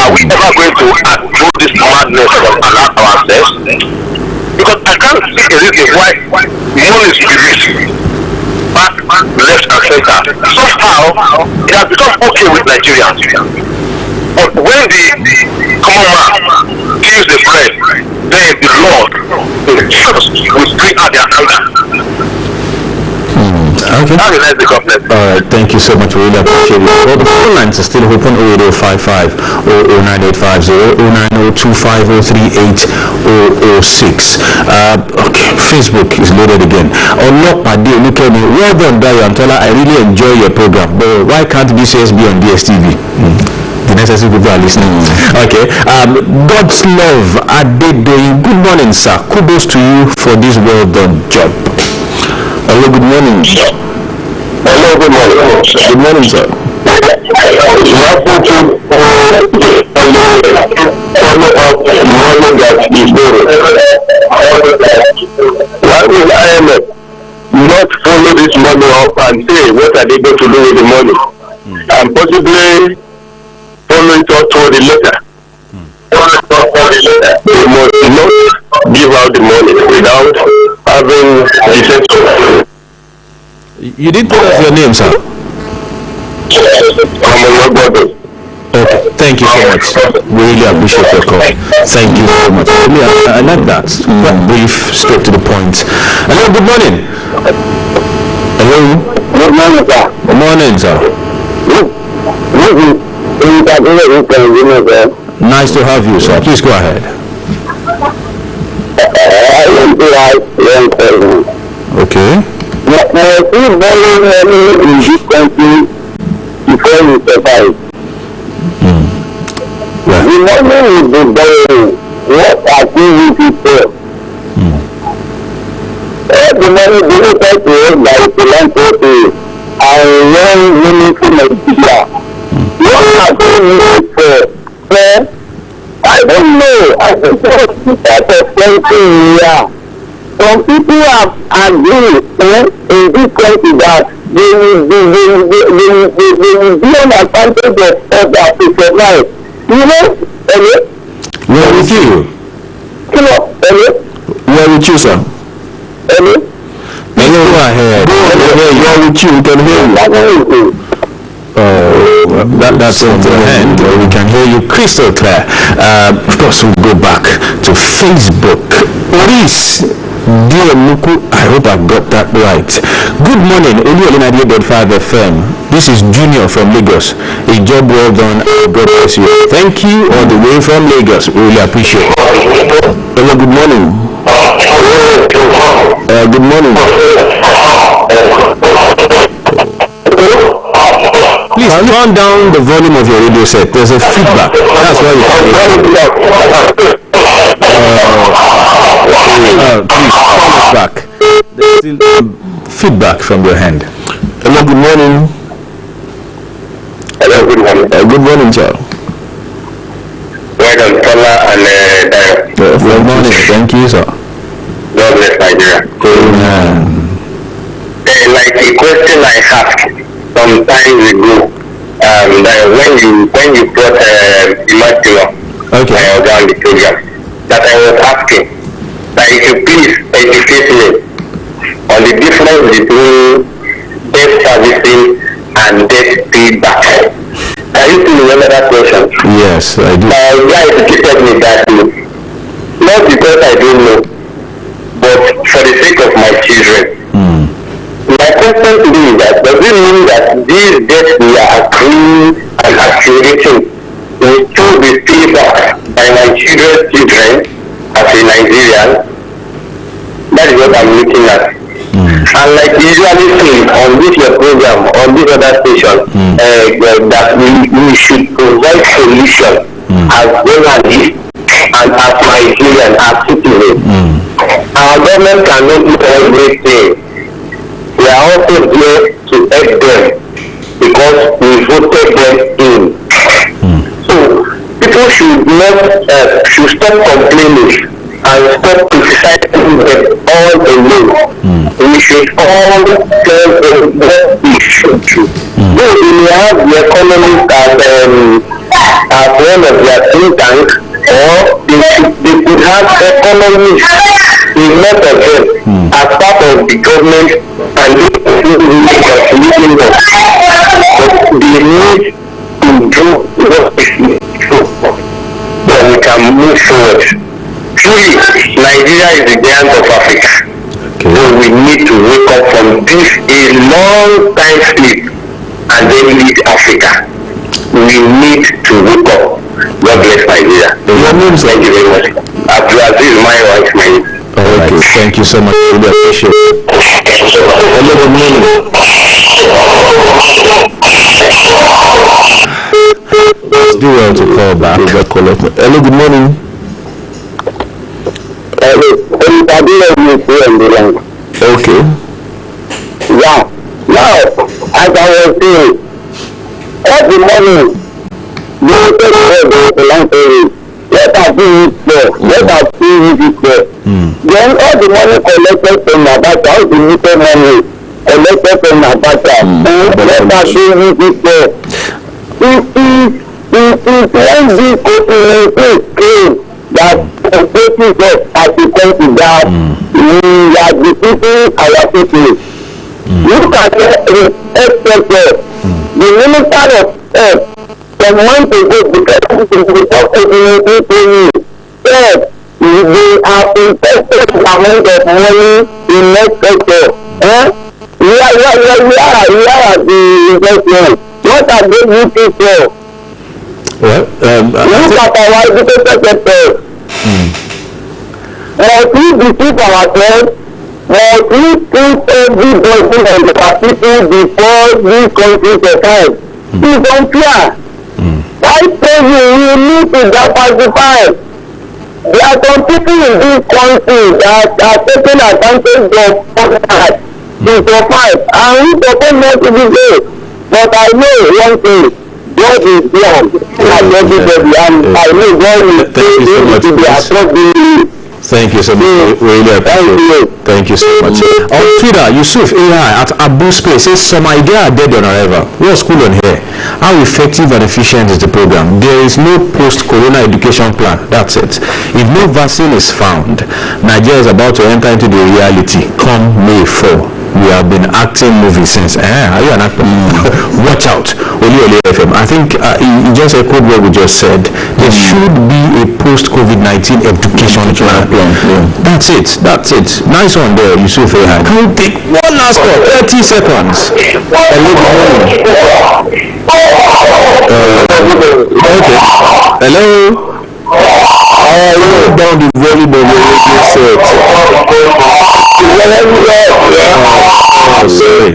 Are we ever going to adjust do this madness of allow ourselves? Because I can't see a reason why money is released back, left and center. Somehow it has become okay with Nigerians. But when the common man gives the bread, then the Lord, the church will bring out their anger. Okay. That is the government. Alright, thank you so much. We really appreciate it. Well, the phone lines are still open 08055 00985 00902503806. Okay, Facebook is loaded again. Olopade, look at me. Well done, Dayo Antola. I really enjoy your program. But why can't BCS be on DSTV? The necessary people are listening. Okay. God's love, Adedoyin. Good morning, sir. Kudos to you for this well done job. Hello, good morning. Hello, good morning. Good morning, sir. Why will IMF not follow this money up and say what are they going to do with the money? And possibly follow it up to the letter. They must not give out the money without having the. You didn't tell us your name, sir. Okay, thank you so much. We really appreciate your call. Thank you so much. I like that. Quite brief, straight to the point. Hello, good morning. Hello. Good morning, sir. Good morning, sir. Nice to have you, sir. Please go ahead. Okay. Before you survive. Well, The money will be borrowing. What activity for? The money donated to us by philanthropy and when meaningful Nigeria. What are they used for? I don't know. I think this type of thinking here. Some people have agreed in this country that they will be on advantage of others to survive. You know, we're with you. We're with you, sir. Hello? Go ahead. We're with you. We can hear you. That's on the hand. We can hear you crystal clear. Of course, we'll go back to Facebook. Please, dear Muku, I hope I got that right. Good morning, Oluyole 98.5 FM. This is Junior from Lagos. A job well done. God bless you. Thank you all the way from Lagos. We really appreciate it. Hello, good morning. Good morning. Please turn down the volume of your radio set. There's a feedback. That's why you can please turn it back. There's still feedback from your hand. Hello, good morning. Hello, good morning. Good morning, sir. Well done, Tola and Dayo. Good morning. Thank you, sir. God bless Nigeria. Like a question I asked some time ago, that when you brought Immaculate on the program, that I was asking that you should please educate me on the difference between debt servicing and debt payback. Can you still remember that question? Yes, I do. Yeah, educated me that too. Not because I don't know, but for the sake of my children. My question to you is that does it mean that these debts we are accruing and accumulating will still be paid back by my children's children as a Nigerian? That is what I'm looking at. And like you usually say on this your program, on this other station, that we should provide solution as journalists and as Nigerians, as citizens. Our government cannot do everything. We are also here to help them because we voted them in. So people should stop complaining and stop criticizing them all alone. We should all tell them what we should do. Though we may have the economists as one of their think tanks, or they could have economists, a lot of them, as part of the government, and they calculating them. But they need to do what is needful that we can move forward. Truly, Nigeria is the giant of Africa. Okay. So we need to wake up from this a long time sleep and then lead Africa. We need to wake up. God bless Nigeria. Thank you very much. Abdulaziz, my wife, my name. Okay, right. Thank you so much. We appreciate it. Hello, good morning. Let's do well to call back. Hello, good morning. Okay. Yeah. Now, as I was saying, every morning, let us do it there. Let us do it there. Then all the money collected from Nabata, all the little money collected from Nabata, let us do it there. If when this came that places as you come to that, we are defeating our people. Look at the expressway. The Minister of Health from months ago, because said they have invested amount of money in next sector. Where are the investment? What are they looking for? Well, look at our education sector. Must we deceive ourselves? Must we put everybody on the people before this country survives? It's unfair. Why say you need to diversify? There are some people in this country that are taking advantage of that to survive, and we suppose not to be there. But I know one thing, God is there at everybody, and I know God will take you to be across. Thank you so much. Really appreciate it. Thank you so much. On Twitter, Yusuf AI at Abu Space says some idea are dead on arrival. What's cool on here? How effective and efficient is the program? There is no post-corona education plan. That's it. If no vaccine is found, Nigeria is about to enter into the reality come May 4. We have been acting movies since. Are you an actor? Watch out. Oluyole FM. I think you just echoed what we just said. There should be a post-COVID-19 education plan. That's it. Nice one there, Yusuf. Can you take one last call? 30 seconds. Hello, good morning. Okay. Hello. Down the volleyball radio set. Sorry.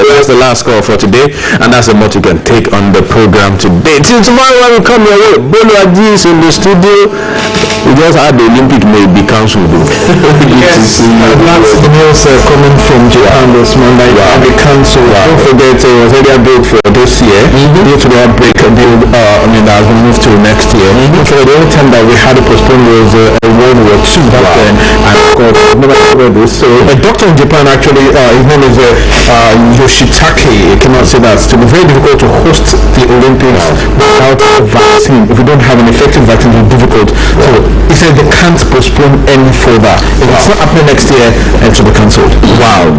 That's the last call for today, and that's the most you can take on the program today. Till tomorrow when we come your way, Bolo Adis in the studio. We just had the Olympic may be cancelled. Yes, that's the news coming from Japan this Monday. Wow. They cancelled. Don't forget it was already built for this year. Due to the outbreak, that has been moved to next year. So the only time that we had to postpone was World War II back then, and of course never covered this. So a doctor in Japan actually, his name is Yoshitake, cannot say that it will be very difficult to host the Olympics without a vaccine. If we don't have an effective vaccine, it will be difficult. So he said they can't postpone any further. If it's not happening next year, it will be cancelled. Wow.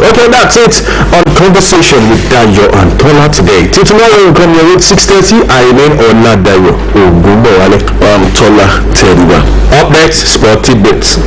Okay, that's it on Conversation with Dayo and Tola today. Till tomorrow we come here at 6:30. I remain on Dayo Ogunbowale Tola Teriba. Up next, Sporty Bits.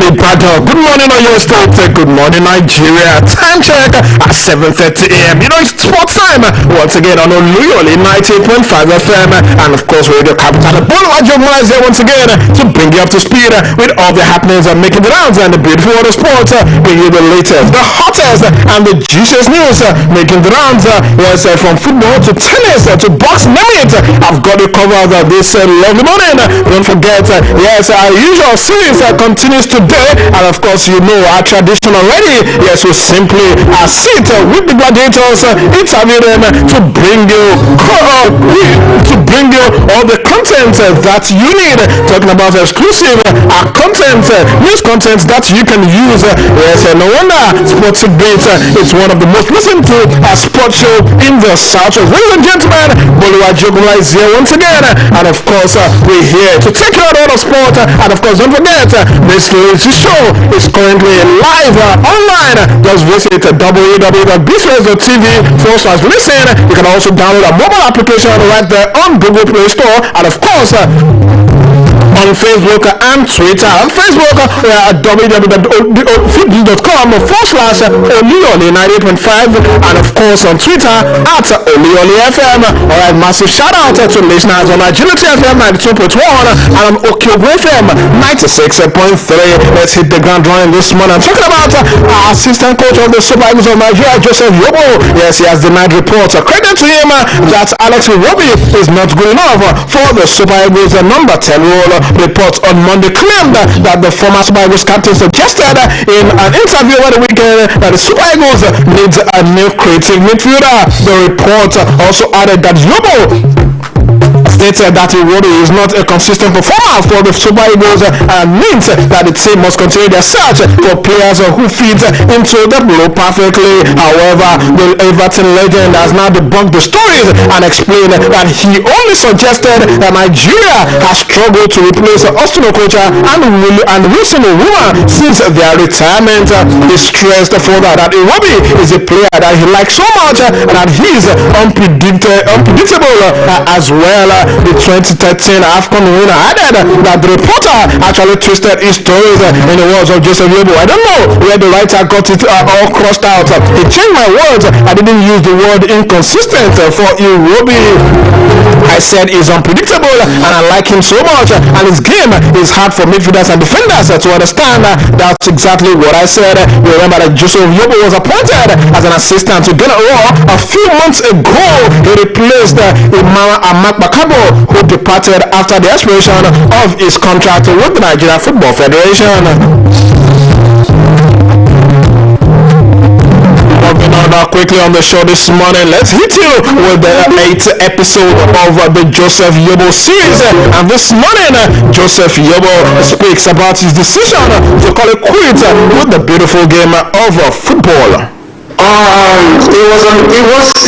Ibadan. Good morning, Oyo State. Good morning, Nigeria. Time check at 7:30 a.m. You know, it's sports time once again on Oluyole 98.5 FM and of course Radio Capital. Oluyole is there once again to bring you up to speed with all the happenings and making the rounds and the beautiful world of sports. Bring you the latest, the hottest, and the juiciest news making the rounds. From football to tennis to boxing, name it. I've got it covered this lovely morning. Don't forget, yes, our usual series continues today, and of course, you know our tradition already. Yes, we simply sit with the gladiators, interview them to bring you all the content that you need. Talking about exclusive content, news content that you can use. Yes, no wonder Sports Beat is one of the most listened to sports show in the South. Ladies and gentlemen, Oluyole is here once again, and of course, we're here to take you out of sport. And of course, don't forget, this show is currently live online. Just visit www.bsradio.tv/listen. You can also download a mobile application right there on Google Play Store, and of course, on Facebook and Twitter. On Facebook, we are at www.facebook.com/Oluyole98.5, and of course on Twitter at OluyoleFM. Alright, massive shout out to listeners on Agility FM 92.1 and on Okyogo FM 96.3. Let's hit the ground running this morning. I'm talking about our assistant coach of the Super Eagles of Nigeria, Joseph Yobo. Yes, he has denied reports. Credit to him that Alex Iwobi is not good enough for the Super Eagles number 10 role. Reports on Monday claimed that the former Super Eagles captain suggested in an interview over the weekend that the Super Eagles needs a new creative midfielder. The report also added that Yobo stated that Iwobi is not a consistent performer for the Super Eagles and means that the team must continue their search for players who fit into the blue perfectly. However, the Everton legend has now debunked the stories and explained that he only suggested that Nigeria has struggled to replace Austin Okocha and Wilson Ouma since their retirement. He stressed further that Iwobi is a player that he likes so much and that he is unpredictable as well. The 2013 AFCON winner added that the reporter actually twisted his stories in the words of Joseph Yobo. I don't know where the writer got it all crossed out. He changed my words. I didn't use the word inconsistent for Iwobi. I said he's unpredictable and I like him so much, and his game is hard for midfielders and defenders to understand. That's exactly what I said. Remember that Joseph Yobo was appointed as an assistant to Ghana a few months ago. He replaced Imama Amak Bakabo, who departed after the expiration of his contract with the Nigeria Football Federation. Quickly on the show this morning, let's hit you with the 8th episode of the Joseph Yobo series. And this morning, Joseph Yobo speaks about his decision to call it quits with the beautiful game of football.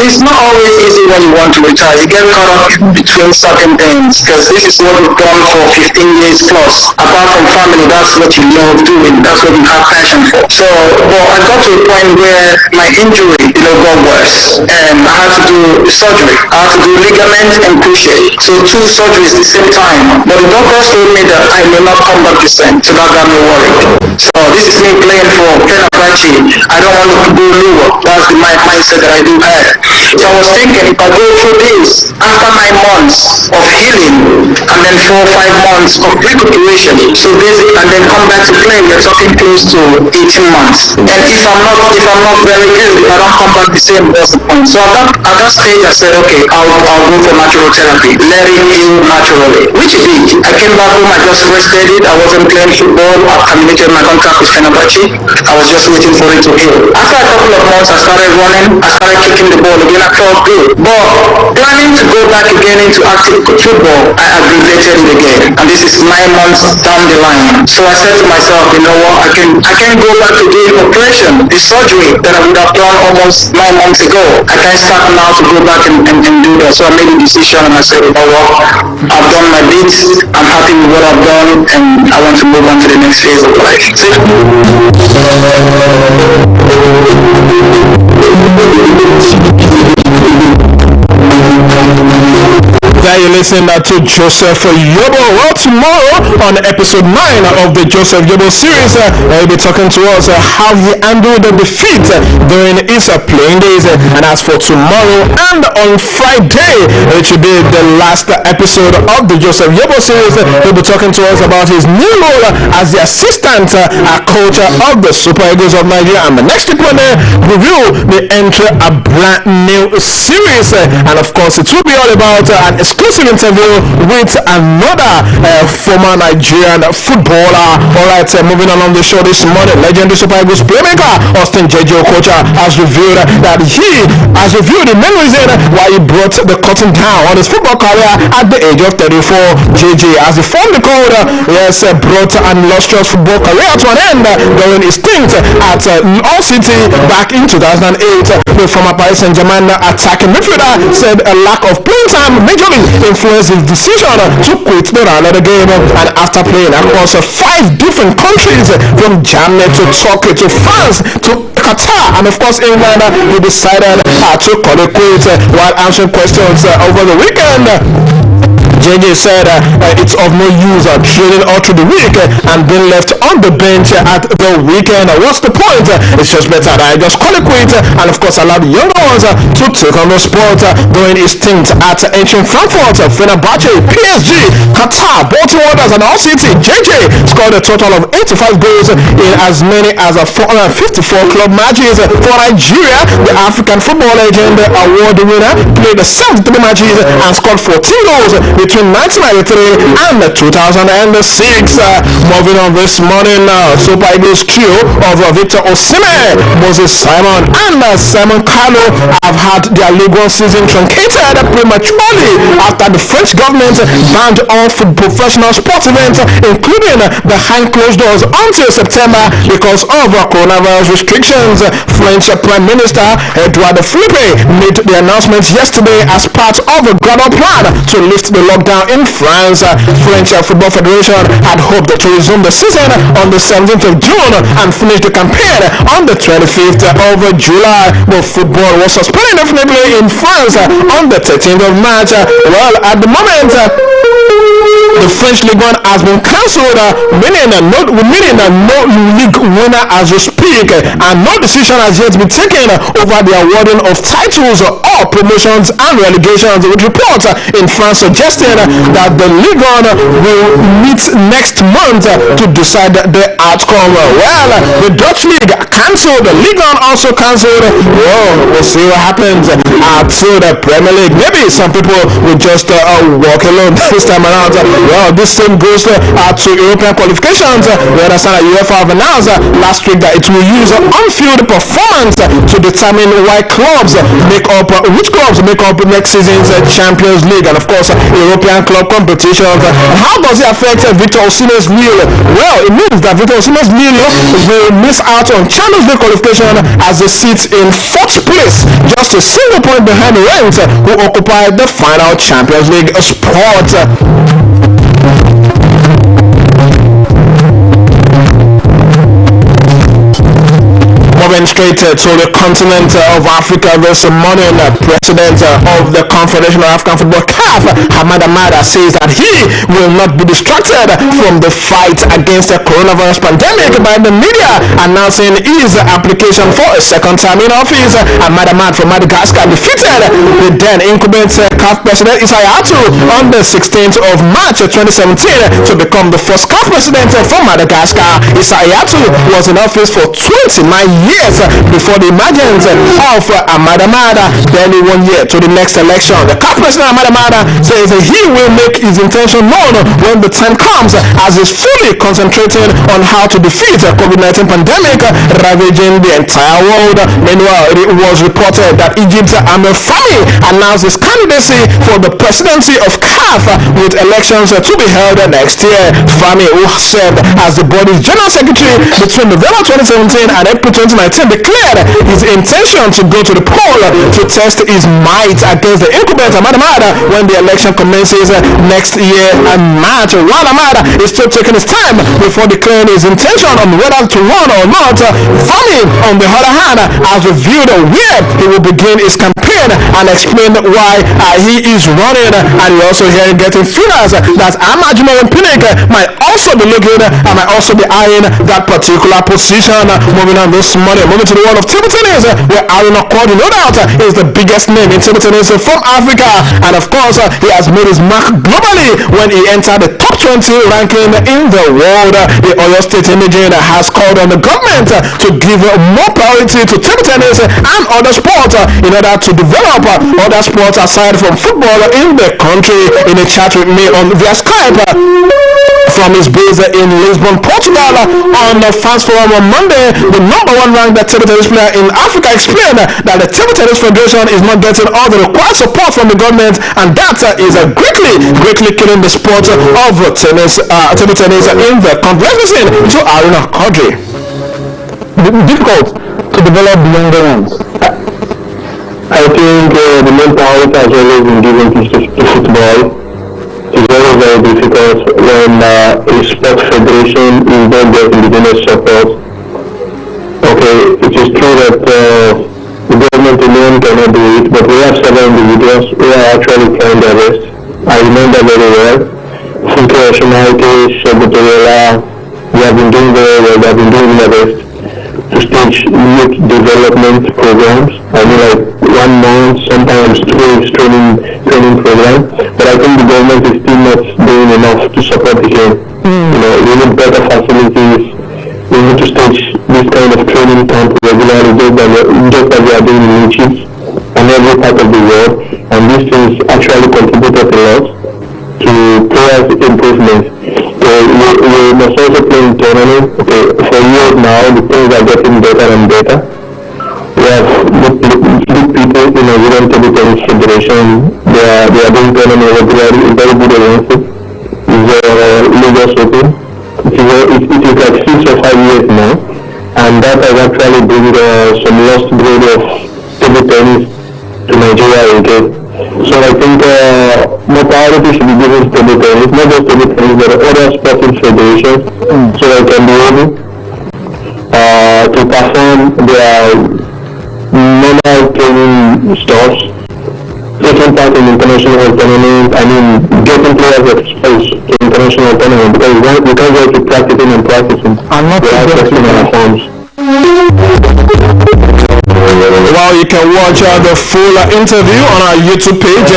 It's not always easy when you want to retire. You get caught up between certain things, because this is what you've done for 15 years plus. Apart from family, that's what you love doing. That's what you have passion for. So, but I got to a point where my injury, got worse, and I had to do surgery. I had to do ligament and cruciate. So 2 surgeries at the same time. But the doctors told me that I may not come back the same. So that got me worried. So this is me playing for Fenerbahce. I don't want to go lower. That's the mindset that I do have. So I was thinking, if I go through this after 9 months of healing and then 4 or 5 months of recuperation, so basic, and then come back to play, we're talking close to 18 months. And if I'm not very good, if I don't come back the same, that's the point. So at that stage, I said, okay, I'll go for natural therapy, let it heal naturally, which it did. I came back home, I just rested it. I wasn't playing football. I terminated my contract with Fenerbahce. I was just waiting for it to heal. After a couple of months, I started running. I started kicking the ball again. I felt good. But planning to go back again into active football, I aggravated it again. And this is 9 months down the line. So I said to myself, you know what? I can go back to doing operation, the surgery that I would have done almost 9 months ago. I can't start now to go back and do that. So I made a decision and I said, you know what? I've done my bit. I'm happy with what I've done, and I want to move on to the next phase of life. now you're listening to Joseph Yobo. Well, tomorrow on episode 9 of the Joseph Yobo series, he'll be talking to us how he handled the defeat during his playing days. And as for tomorrow and on Friday, it should be the last episode of the Joseph Yobo series. He'll be talking to us about his new role as the assistant coach of the Super Eagles of Nigeria. And the next week, review the entry a brand new series. And of course, it will be all about an exclusive interview with another former Nigerian footballer. Alright, moving along the show this morning, legendary Super Eagles playmaker Austin JJ Okocha has revealed that he has revealed the main reason why he brought the curtain down on his football career at the age of 34. JJ, as he formed the code, brought an illustrious football career to an end during his stint at Hull City back in 2008. The former Paris Saint-Germain attacking midfielder said a lack of playing time majorly influenced his decision to quit the round of the game. And after playing across 5 different countries, from Germany to Turkey to France to Qatar and of course England, he decided to call it quits while answering questions over the weekend. JJ said it's of no use training all through the week and being left on the bench at the weekend. What's the point? It's just better that I just call it quit and of course allow the younger ones to take on the sport. During his stint at ancient Frankfurt, Fenerbahce, PSG, Qatar, Baltimore Wanderers and Hull City, JJ scored a total of 85 goals in as many as 454 club matches. For Nigeria, the African football legend award winner played 73 matches and scored 14 goals between 1993 and 2006. Moving on this morning, Super Eagles trio of Victor Osimhen, Moses Simon and Simon Carlo have had their League One season truncated prematurely after the French government banned all professional sports events, including behind closed doors, until September because of coronavirus restrictions. French Prime Minister Edouard Philippe made the announcement yesterday as part of a global plan to lift the lockdown in France. French Football Federation had hoped to resume the season on the 17th of June and finish the campaign on the 25th of July. But football was suspended definitely in France on the 13th of March. Well, at the moment, the French League One has been cancelled, meaning no league winner as we speak, and no decision has yet been taken over the awarding of titles or promotions and relegations, with reports in France suggesting that the League One will meet next month to decide the outcome. Well, the Dutch League cancelled, the League One also cancelled. Well, we'll see what happens to the Premier League. Maybe some people will just walk alone this time around. Well, this same goes to European qualifications. We understand that UEFA have announced last week that it will use on-field performance to determine which clubs make up next season's Champions League and of course European club competitions. And how does it affect Victor Osimhen's Lille? Well, it means that Victor Osimhen's Lille will miss out on Champions League qualification as they sit in 4th place, just a single point behind Rennes, who occupied the final Champions League spot. Moving straight to the continent of Africa this morning, President of the Confederation of African Football, CAF, Hamad Amada, says that he will not be distracted from the fight against the coronavirus pandemic by the media announcing his application for a second term in office. Hamad Amad from Madagascar defeated the then incumbent CAF President Issa Hayatou on the 16th of March 2017 to become the first CAF President from Madagascar. Issa Hayatou was in office for 29 years before the emergence of Hamad Amada, barely 1 year to the next election. The CAF President Hamad Amada says he will make his intention known when the time comes, as he's fully concentrating on how to defeat the COVID-19 pandemic ravaging the entire world. Meanwhile, it was reported that Egypt's Amir Fahmy announced his candidacy for the presidency of CAF with elections to be held next year. Fahmy, who served as the body's general secretary between November 2017 and April 2019, Tosin declared his intention to go to the poll to test his might against the incumbent Ahmad Ahmad when the election commences next year in March. While Ahmad is still taking his time before declaring his intention on whether to run or not, Fami, on the other hand, has revealed where he will begin his campaign and explain why he is running. And we also hear getting feelers that Ahmad Pinnick might also be looking and might also be eyeing that particular position. Moving on this morning, moving to the world of table tennis, where Aaron Okodi, no doubt, is the biggest name in table tennis from Africa, and of course he has made his mark globally when he entered the top 20 ranking in the world. The Oyo State Imaging has called on the government to give more priority to table tennis and other sports in order to develop other sports aside from football in the country. In a chat with me on via Skype from his base in Lisbon, Portugal, on the Fans Forum on Monday, the number one ranked table tennis player in Africa explained that the Table Tennis Federation is not getting all the required support from the government, and that is greatly killing the sport of tennis, table tennis in the country. Let's listen to Aruna Kodri. Difficult to develop the younger ones. I think the main priority has always been given to football. It's very, very difficult when a sport federation is not getting the general support. Okay, it is true that the government alone cannot do it, but we have several individuals who are actually trying their best. I remember very well, Funke Oshumaite, Shogotoyola, they have been doing very well, they have been doing their best to stage youth development programs. I mean, like 1 month, sometimes 2 weeks training program. But I think the government is still not doing enough to support the game. You know, we need better facilities. We need to stage this kind of training camp regularly, just as we are doing in Egypt and every part of the world. And these things actually contributed a lot to players' improvement. We must also play internally. Okay, for years now, the things are getting better and better. We have good people in the World Table Tennis Federation. They are doing tournament regularly, very good against it. It's Lagos Open. It is like 6 or 5 years now, and that has actually brought some lost grade of table tennis to Nigeria again. So I think more priority should be given to table tennis, not just table tennis, but other sporting federations, so they can be able to perform their normal training stuff, taking part in international tournaments. I mean, getting players exposed to international tournaments, because we can't go to practicing and practicing. I'm not practicing our homes. Well, you can watch the full interview on our YouTube page.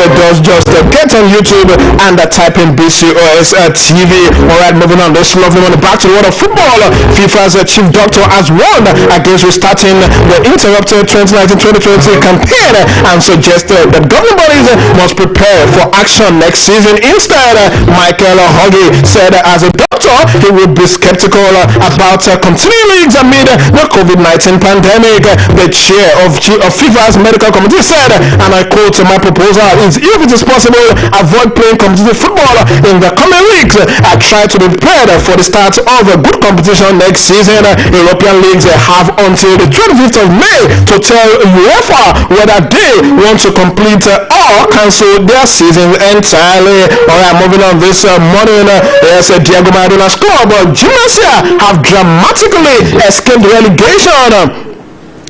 Just get on YouTube and type in BCOS TV. Alright, moving on. This lovely one. Back to the world of football. FIFA's chief doctor has warned against restarting the interrupted 2019-2020 campaign and suggested that governing bodies must prepare for action next season. Instead, Michael Hoggy said as a doctor, he would be skeptical about continuing leagues amid the COVID-19 pandemic. The chair of FIFA's medical committee said, and I quote, "My proposal is, if it is possible, avoid playing competitive football in the coming weeks. I try to be prepared for the start of a good competition next season. European leagues have until the 25th of May to tell UEFA whether they want to complete or cancel their season entirely." Alright, moving on this morning, there's Diego Maradona's club, Gimnasia, have dramatically escaped relegation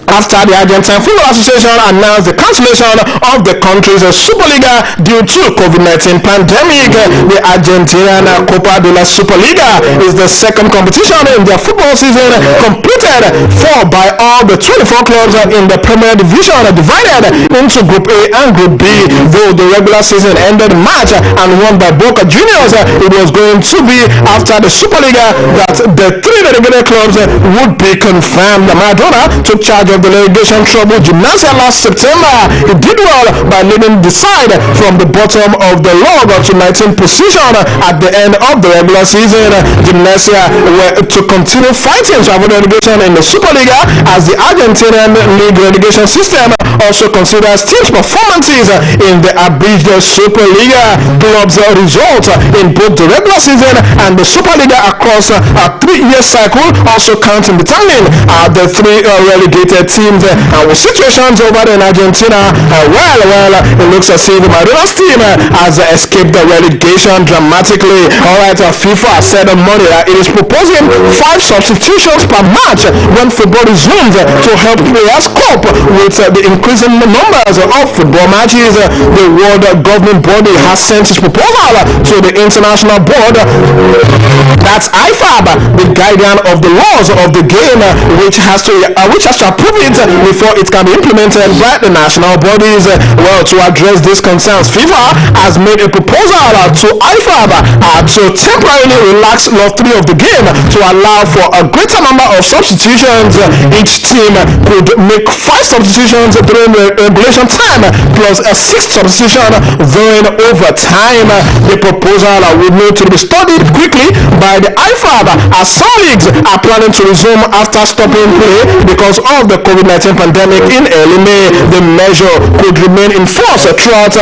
after the Argentine Football Association announced the cancellation of the country's Superliga due to COVID-19 pandemic. The Argentinian Copa de la Superliga is the second competition in their football season, completed for by all the 24 clubs in the Premier Division, divided into Group A and Group B. Though the regular season ended in March and won by Boca Juniors, it was going to be after the Superliga that the 3 delegated clubs would be confirmed. Maradona took charge of the relegation trouble Gymnasia last September. It did well by leading the side from the bottom of the log to 19th position at the end of the regular season. Gymnasia were to continue fighting to avoid relegation in the Superliga, as the Argentinian league relegation system also considers teams' performances in the abridged Superliga. Clubs' results in both the regular season and the Superliga across a 3-year cycle also count in determining the three relegated teams. With situations over in Argentina, it looks as if Marinos team has escaped the relegation dramatically. Alright, FIFA said on Monday that it is proposing 5 substitutions per match when football resumes to help players cope with the increasing numbers of football matches. The World Governing Body has sent its proposal to the International Board, that's IFAB, the guardian of the laws of the game, which has to approve it before it can be implemented by the national bodies. To address these concerns, FIFA has made a proposal to IFAB to temporarily relax Law 3 of the game to allow for a greater number of substitutions. Each team could make 5 substitutions during the regulation time plus a 6th substitution during overtime. The proposal would need to be studied quickly by the IFAB, as some leagues are planning to resume after stopping play because of the COVID-19 pandemic in early May. The measure could remain in force throughout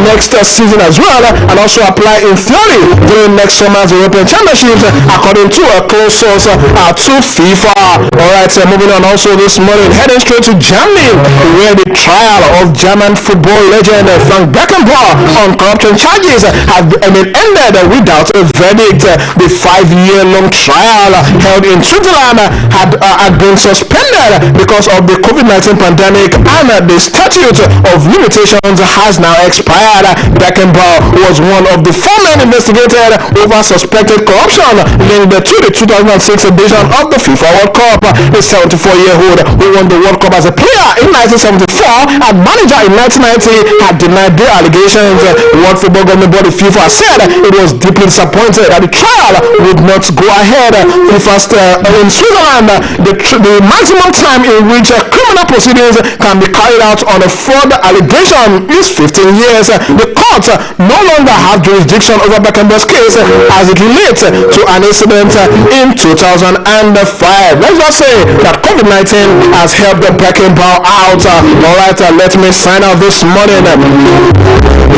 next season as well, and also apply in theory during next summer's European Championships, according to a close source to FIFA. Alright, moving on also this morning, heading straight to Germany, where the trial of German football legend Frank Beckenbauer on corruption charges have been ended without a verdict. The 5-year-long trial held in Switzerland had been suspended because of the COVID-19 pandemic, and the statute of limitations has now expired. Beckenbauer was one of the 4 men investigated over suspected corruption linked to the 2006 edition of the FIFA World Cup. The 74-year-old who won the World Cup as a player in 1974 and manager in 1990 had denied the allegations. World Football Governing Body FIFA said it was deeply disappointed that the trial would not go ahead. In Switzerland, the maximum time in which criminal proceedings can be carried out on a fraud allegation is 15 years. The court no longer have jurisdiction over Beckenbauer's case as it relates to an incident in 2005. Let's just say that COVID-19 has helped Beckenbauer out. Alright, let me sign out this morning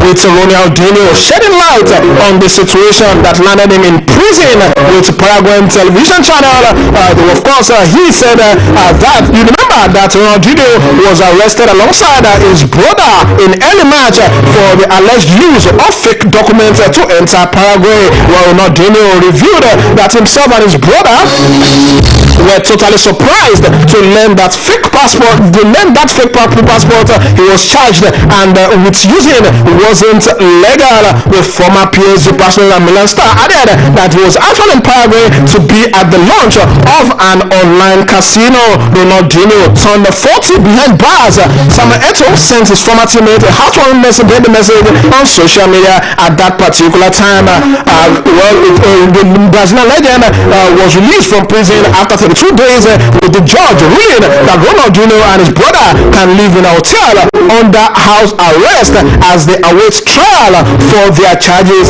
with Ronaldinho shedding light on the situation that landed him in prison with Paraguayan television channel. Of course, he said that you remember that Ronaldinho was arrested alongside his brother in early March for the alleged use of fake documents to enter Paraguay. Ronaldinho revealed that himself and his brother were totally surprised to learn that fake passport he was charged and with using wasn't legal. The former PSG Barcelona Milan star added that he was actually in Paraguay to be at the launch of an online casino. Ronaldinho turned 40 behind bars. Samuel Eto'o sent his former teammate a heartwarming message on social media at that particular time. The Brazilian legend was released from prison after 32 days with the judge ruling that Ronaldinho and his brother can live in a hotel under house arrest as they await trial for their charges.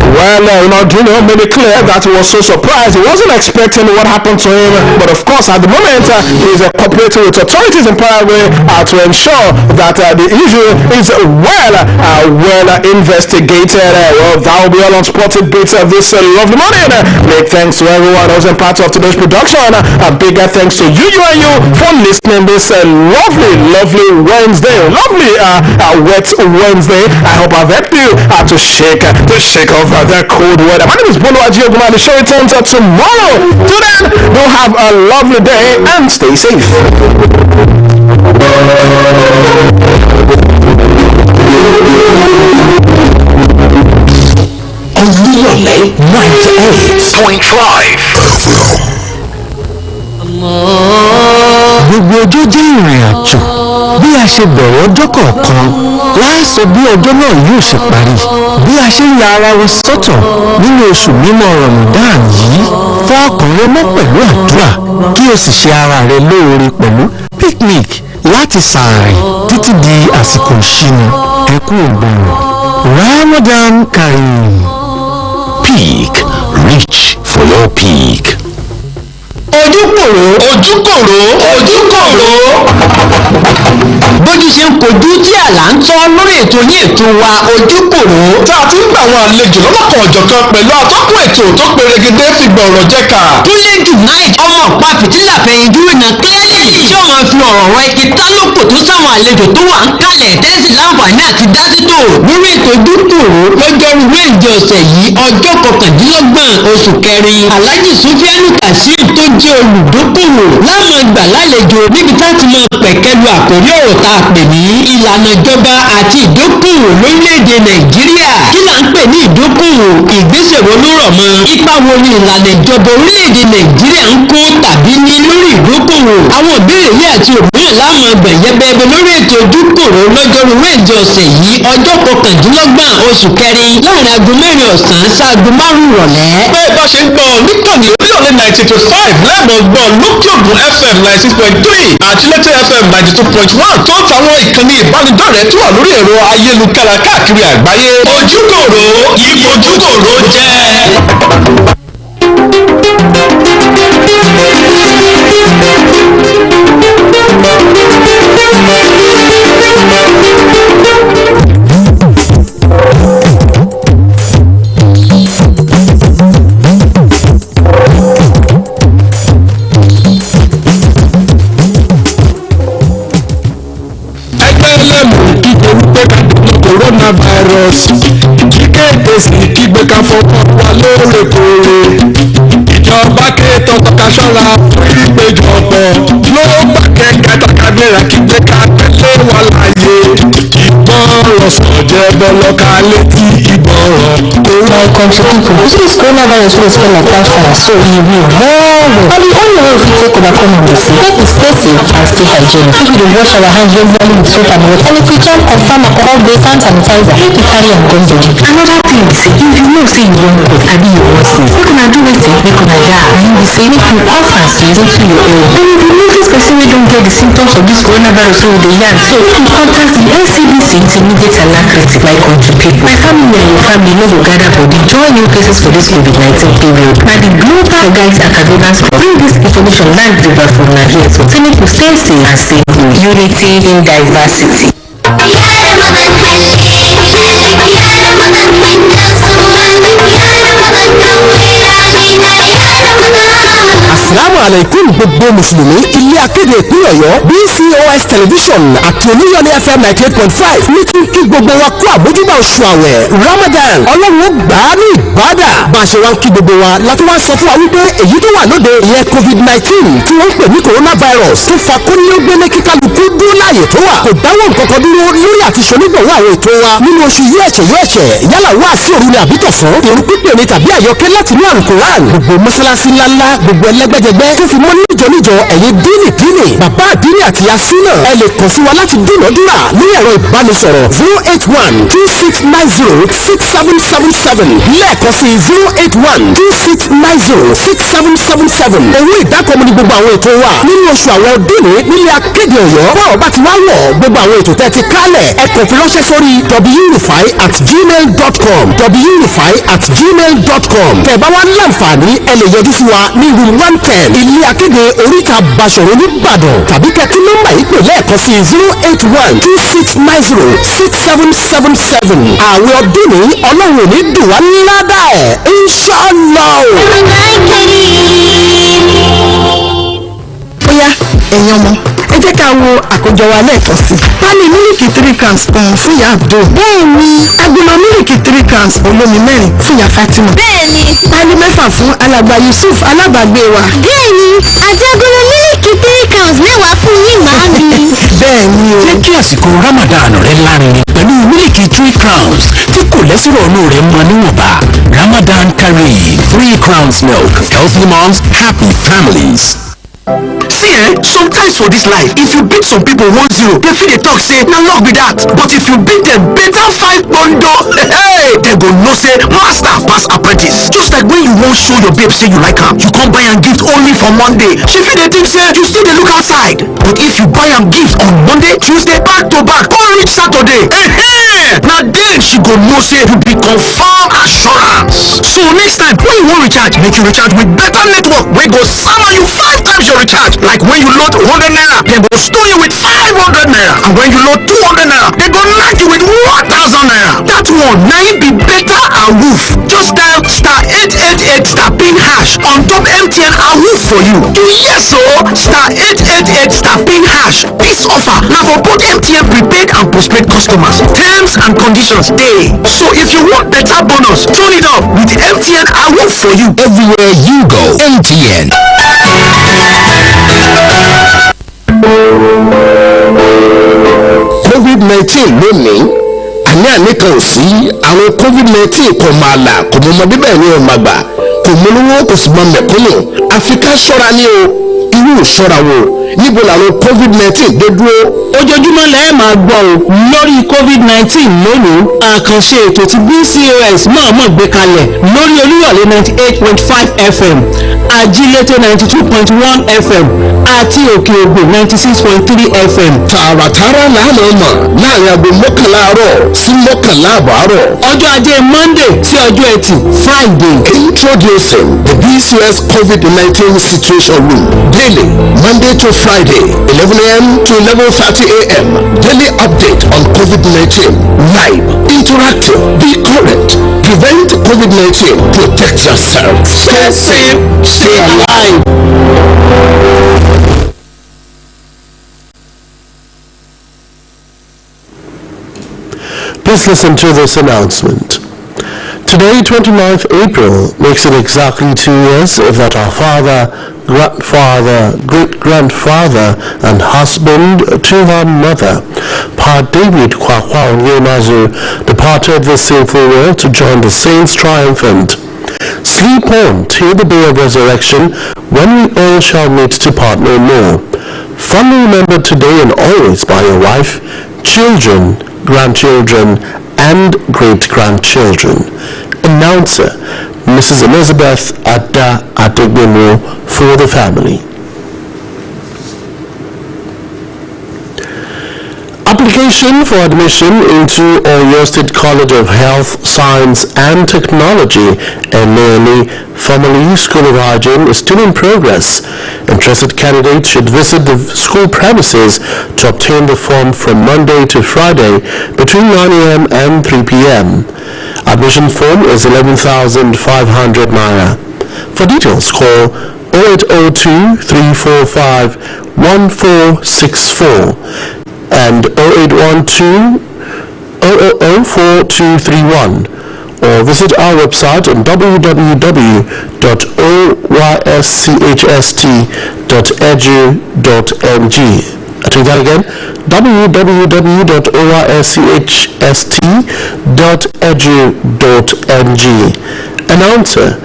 Ronaldinho made it clear that he was so surprised. He wasn't expecting what happened to him, but of course at the moment he is cooperating with authorities in Paraguay to ensure that the issue is well investigated. That will be all on Sporting Beats this lovely morning. Big thanks to everyone who's in part of today's production. A bigger thanks to you and you for listening this lovely Wednesday, wet Wednesday. I hope I've helped you to shake off the cold weather. My name is Bolo Ajioguma. The show returns tomorrow. Till then, do have a lovely day and stay safe. Oluyole 98.5 gbogbo ọjọ́ jẹ́ ìrìn àjò bí a ṣe bẹ̀rẹ̀ ọjọ́ kọ̀ọ̀kan láìsọ bí ọjọ́ náà yóò ṣe parí bí a ṣe ń ya ara wa sọ́tọ̀ nínú oṣù mímọ́ Ramadan yìí fún ọkàn rẹ mọ́ pẹ̀lú àdúrà kí o sì ṣe ara rẹ lóore pẹ̀lú picnic láti sàárẹ̀ títí di àsìkò ìṣínu ẹkú ògbòrò Ramadan Kareem. Peak. Reach for your peak. ojúkòrò bójú ṣe ń kojú tí àlá ń tọ́ lórí ètò yín ètò wa ojúkòrò tá a ti ń gbà àwọn àlejò lọ́lọ́kan ọ̀jọ̀kan pẹ̀lú atọ́kùn ètò tó perégedé fi gbọ̀rọ̀ jẹ́ka. Kúnlé Junaid ọmọ ọ̀pá fìtílà fẹ̀yìndú ìnà clearly tí ó máa fi ọ̀rọ̀ rọ ike tálòpọ̀ tó sáwọn àlejò tó wà ń kalẹ̀ tẹ́sí láǹfààní àti dásítò lórí ètò ojúkòrò lọ́jọ́rú wẹ́ẹ̀dì ọ̀sẹ̀ yìí ọjọ́ 29 oṣù kẹrin Alhaji Sufianu Kasim tó jẹ́ olùdókòwò láwọn ìgbà lálejò níbi tá ti máa pẹ̀kẹ́lu àkórí ọ̀rọ̀ tá a pè ní ìlànà ìjọba àti ìdókòwò lórílẹ̀‐èdè Nàìjíríà. Kí là ń pè ní ìdókòwò? Ìgbésẹ̀ wo ló rọ̀ mọ́? Ipa wo ni ìlànà ìjọba orílẹ̀‐èdè Nàìjíríà ń kó tàbí ní lórí ìdókòwò? Àwọn ìbéèrè yìí àti òmíràn láwọn ọgbà yẹbẹbẹ lórí ètò ojúkòrò lọ́jọ́rú wẹ́ẹ̀dì ọ̀sẹ̀ yìí ọjọ́ 29 oṣù kẹrin láàrin aago 4 ọ̀sán sáago 5 ìrọ̀lẹ́. bẹ́ẹ̀ bá ṣe ń gbọ́ níkànnì Oluyole 90.5 lẹ́ẹ̀mọ̀ gbọ́ lókè ògùn FM 96.3 àti Lẹ́tẹ̀ FM 92.1 tó tàwọn ìkànnì ìbánidọ́rẹ̀ẹ́ tó wà lórí ẹ̀rọ ayélujára káàkiri àgbáyé. ojúkòrò ìfojúkòrò jẹ́. Coronavirus kíkéde sí kígbe ká fọwọ́ wa lóòrèkóòrè ìjọba ké tọ́tọ́ ká ṣọ́ra fún ìpéjọpọ̀ ló gbàgẹ́ kátàkárẹ́rà kígbe ká tẹ́lẹ̀ wà láàyè ìgbọràn sọ̀jẹ́ bọ́lọ́ka létí ìgbọràn. My country people, this coronavirus will spread like wildfire, so we will very well. And the only way we take overcome this is make we stay safe and stay hygienic. If we dey wash our hands regularly with soap and water, and if we can confirm alcohol-based hand sanitizer, make we carry am go body. Another thing be say, if you know say you wan cough abi you wan sneeze, make una do wetin make una yarn. And be say make you cough and sneeze into your ear. And if you notice person wey don get the symptoms of this coronavirus wey we dey yarn, so you contact the NCDC to immediate alacrity. My country people, my family and your family no go gather body join new cases for this COVID-19 period. Na the global guides and cardinals bring this information land deliver from Nigeria so make we stay safe and stay cool. Unity in diversity. Assalamu alaikum gbogbo mùsùlùmí ilé akéde ìpínlẹ̀ Ọ̀yọ́ BCOS television àti Oluyole FM 98.5 ní kí gbogbo wa kú àbójúbà oṣù àwẹ̀ Ramadan Ọlọ́run ó gbà á ní ìbádà bá a ṣe wá ń kí gbogbo wa láti wá sọ fún wa wípé èyí tó wà lóde ìyẹn COVID-19 tí wọ́n ń pè ní coronavirus tó fa kónílógbélé kíkálukú dúró láàyè tó wà kò dáwọ́ nǹkan dúró lórí àti ṣonígbọ̀wọ́ àwọn ètò wa nínú oṣù yẹ́ẹ̀ṣẹ̀ yálà wá sí òru ni àbítọ̀ fún irun pípé ni tàbí àyọkẹ́ láti ní Al-Qur'an gbogbo mọ́sálásí ńláńlá gbogbo ẹlẹ́gbẹ́jẹgbẹ́ tó fi mọ́ níjọ ẹ̀yin díìnì bàbá àdínì àti yasina ẹ lè kàn sí wa láti dúnàdúrà ní ẹ̀rọ ìbánisọ̀rọ̀ 08126906777 lẹ́ẹ̀kan sí 08126906777 owó ìdákọ̀mù ní gbogbo àwọn ètò wa nínú oṣù àwọn ọdúnì nílé akéde Ọ̀yọ́ báwo bá ti wá wọ̀ gbogbo àwọn ètò tẹ́ ti kálẹ̀ ẹ kàn fi ránṣẹ́ sórí wrufai@gmail.com tẹ́ bá wá láǹfààní ẹ lè yọjú sí wa ní room 110 ilé akéde oríta Basọ̀rọ̀ nìbàdàn tàbí kẹ́kí nọ́mbà yìí pè lẹ́ẹ̀kan sí 08126906777 àwẹ̀ ọdún ní ọlọ́run ò ní dùn wá ládà ẹ̀ inshallah. Bóyá ẹ̀yin ọmọ ẹ jẹ́ ká wo àkójọ wa lẹ́ẹ̀kan sí. Pálí mílìkì 3 crowns kan fún ìyá Abdul. Bẹ́ẹ̀ni. Agolo mílìkì 3 crowns olómi 4 fún ìyá Fatima. Bẹ́ẹ̀ni. Pálí 6 fún alàgbà Yusuf alábàágbé wa. Bẹ́ẹ̀ni. Àti agolo mílìkì 3 crowns mẹ́wàá fún yín màámi. Bẹ́ẹ̀ni o. Jẹ́ kí àsìkò Ramadan rẹ lárinrin pẹ̀lú mílìkì 3 crowns tí kò lẹ́sìrò ọ̀nù rẹ̀ mọ níwọ̀nba. Ramadan Kareem 3 crowns milk, healthy moms, happy families. See, sometimes for this life, if you beat some people 1-0, they feel they talk say, now luck be that. But if you beat them better 5 pondo, hey, they go know say, master pass apprentice. Just like when you won't show your babe say you like her, you come buy am gift only for Monday. She feel they think say, you still dey look outside. But if you buy am gift on Monday, Tuesday, back to back, or reach Saturday, now then she go know say you be confirm assurance. So next time, when you want recharge, make you recharge with better network. We go sama you 5 times your recharge. Like when you load 100 naira, they go store you with 500 naira. And when you load 200 naira, they go knock you with 1,000 naira. That one, now it be better and woof. Just dial star 888 star pin hash on top MTN and woof for you. Yes, so star 888 star pin hash. This offer now for both MTN prepaid and postpaid customers. Terms and conditions dey. So if you want better bonus, turn it up with MTN and woof for you. Everywhere you go, MTN. COVID-19 lónìí àní àní kan ò sí àwọn COVID-19 kò máa là kò mọ ọmọdé bẹ́ẹ̀ ni ò máa gbà kò mọ olówó kò sì mọ mẹ̀kúnnù àfi ká ṣọ́ra ní o irú ìṣọ́ra wo níbo làwọn COVID-19 dé dúró. ojoojúmọ́ lẹ́ẹ̀ máa gbọ́ o lórí COVID-19 lónìí àkànṣe ètò tí BCOS mọ̀ọ́mọ̀ gbé kalẹ̀ lórí Olúyọ̀lé 98.5 FM Ajílété 92.1 FM àti Òkè Ògùn 96.3 FM. tààràtàrà làánà mọ̀ láàrin aago mọ́kànlá àárọ̀ sí mọ́kànlá àbọ̀ àárọ̀. ọjọ́ ajé Monday sí ọjọ́ ẹtì Friday. Introducing the BCOS COVID-19 Situation Room daily Monday to Friday 11 a.m. to 11:30 a.m. Daily update on COVID-19 live interactive. Be current. Prevent COVID-19. Protect yourself. Stay safe. Stay alive. Please listen to this announcement. Today, 29th April, makes it exactly 2 years that our father, grandfather, great-grandfather, and husband to our mother, Pa David Kwakwa Onyemazu, departed this sinful world to join the saints triumphant. Sleep on till the day of resurrection, when we all shall meet to part no more. Fondly remembered today and always by your wife, children, grandchildren, and great-grandchildren. Announcer, Mrs. Elizabeth Ada Adegbemo, for the family. Application for admission into Oyo State College of Health, Science and Technology, NAME, formerly School of Hygiene, is still in progress. Interested candidates should visit the school premises to obtain the form from Monday to Friday between 9 a.m. and 3 p.m. Admission form is 11,500 naira. For details, call 0802-345-1464 and 0812-0004231, or visit our website on www.oyschst.edu.ng. I take that again, www.oyschst.edu.ng. Announcer,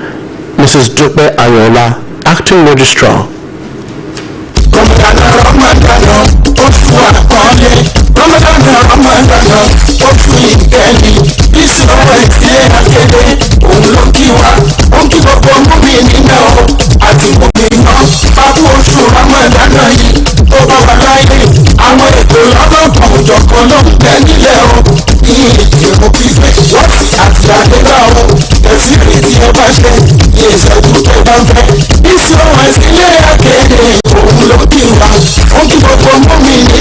Mrs. Dupe Ayola, Acting Registrar. It's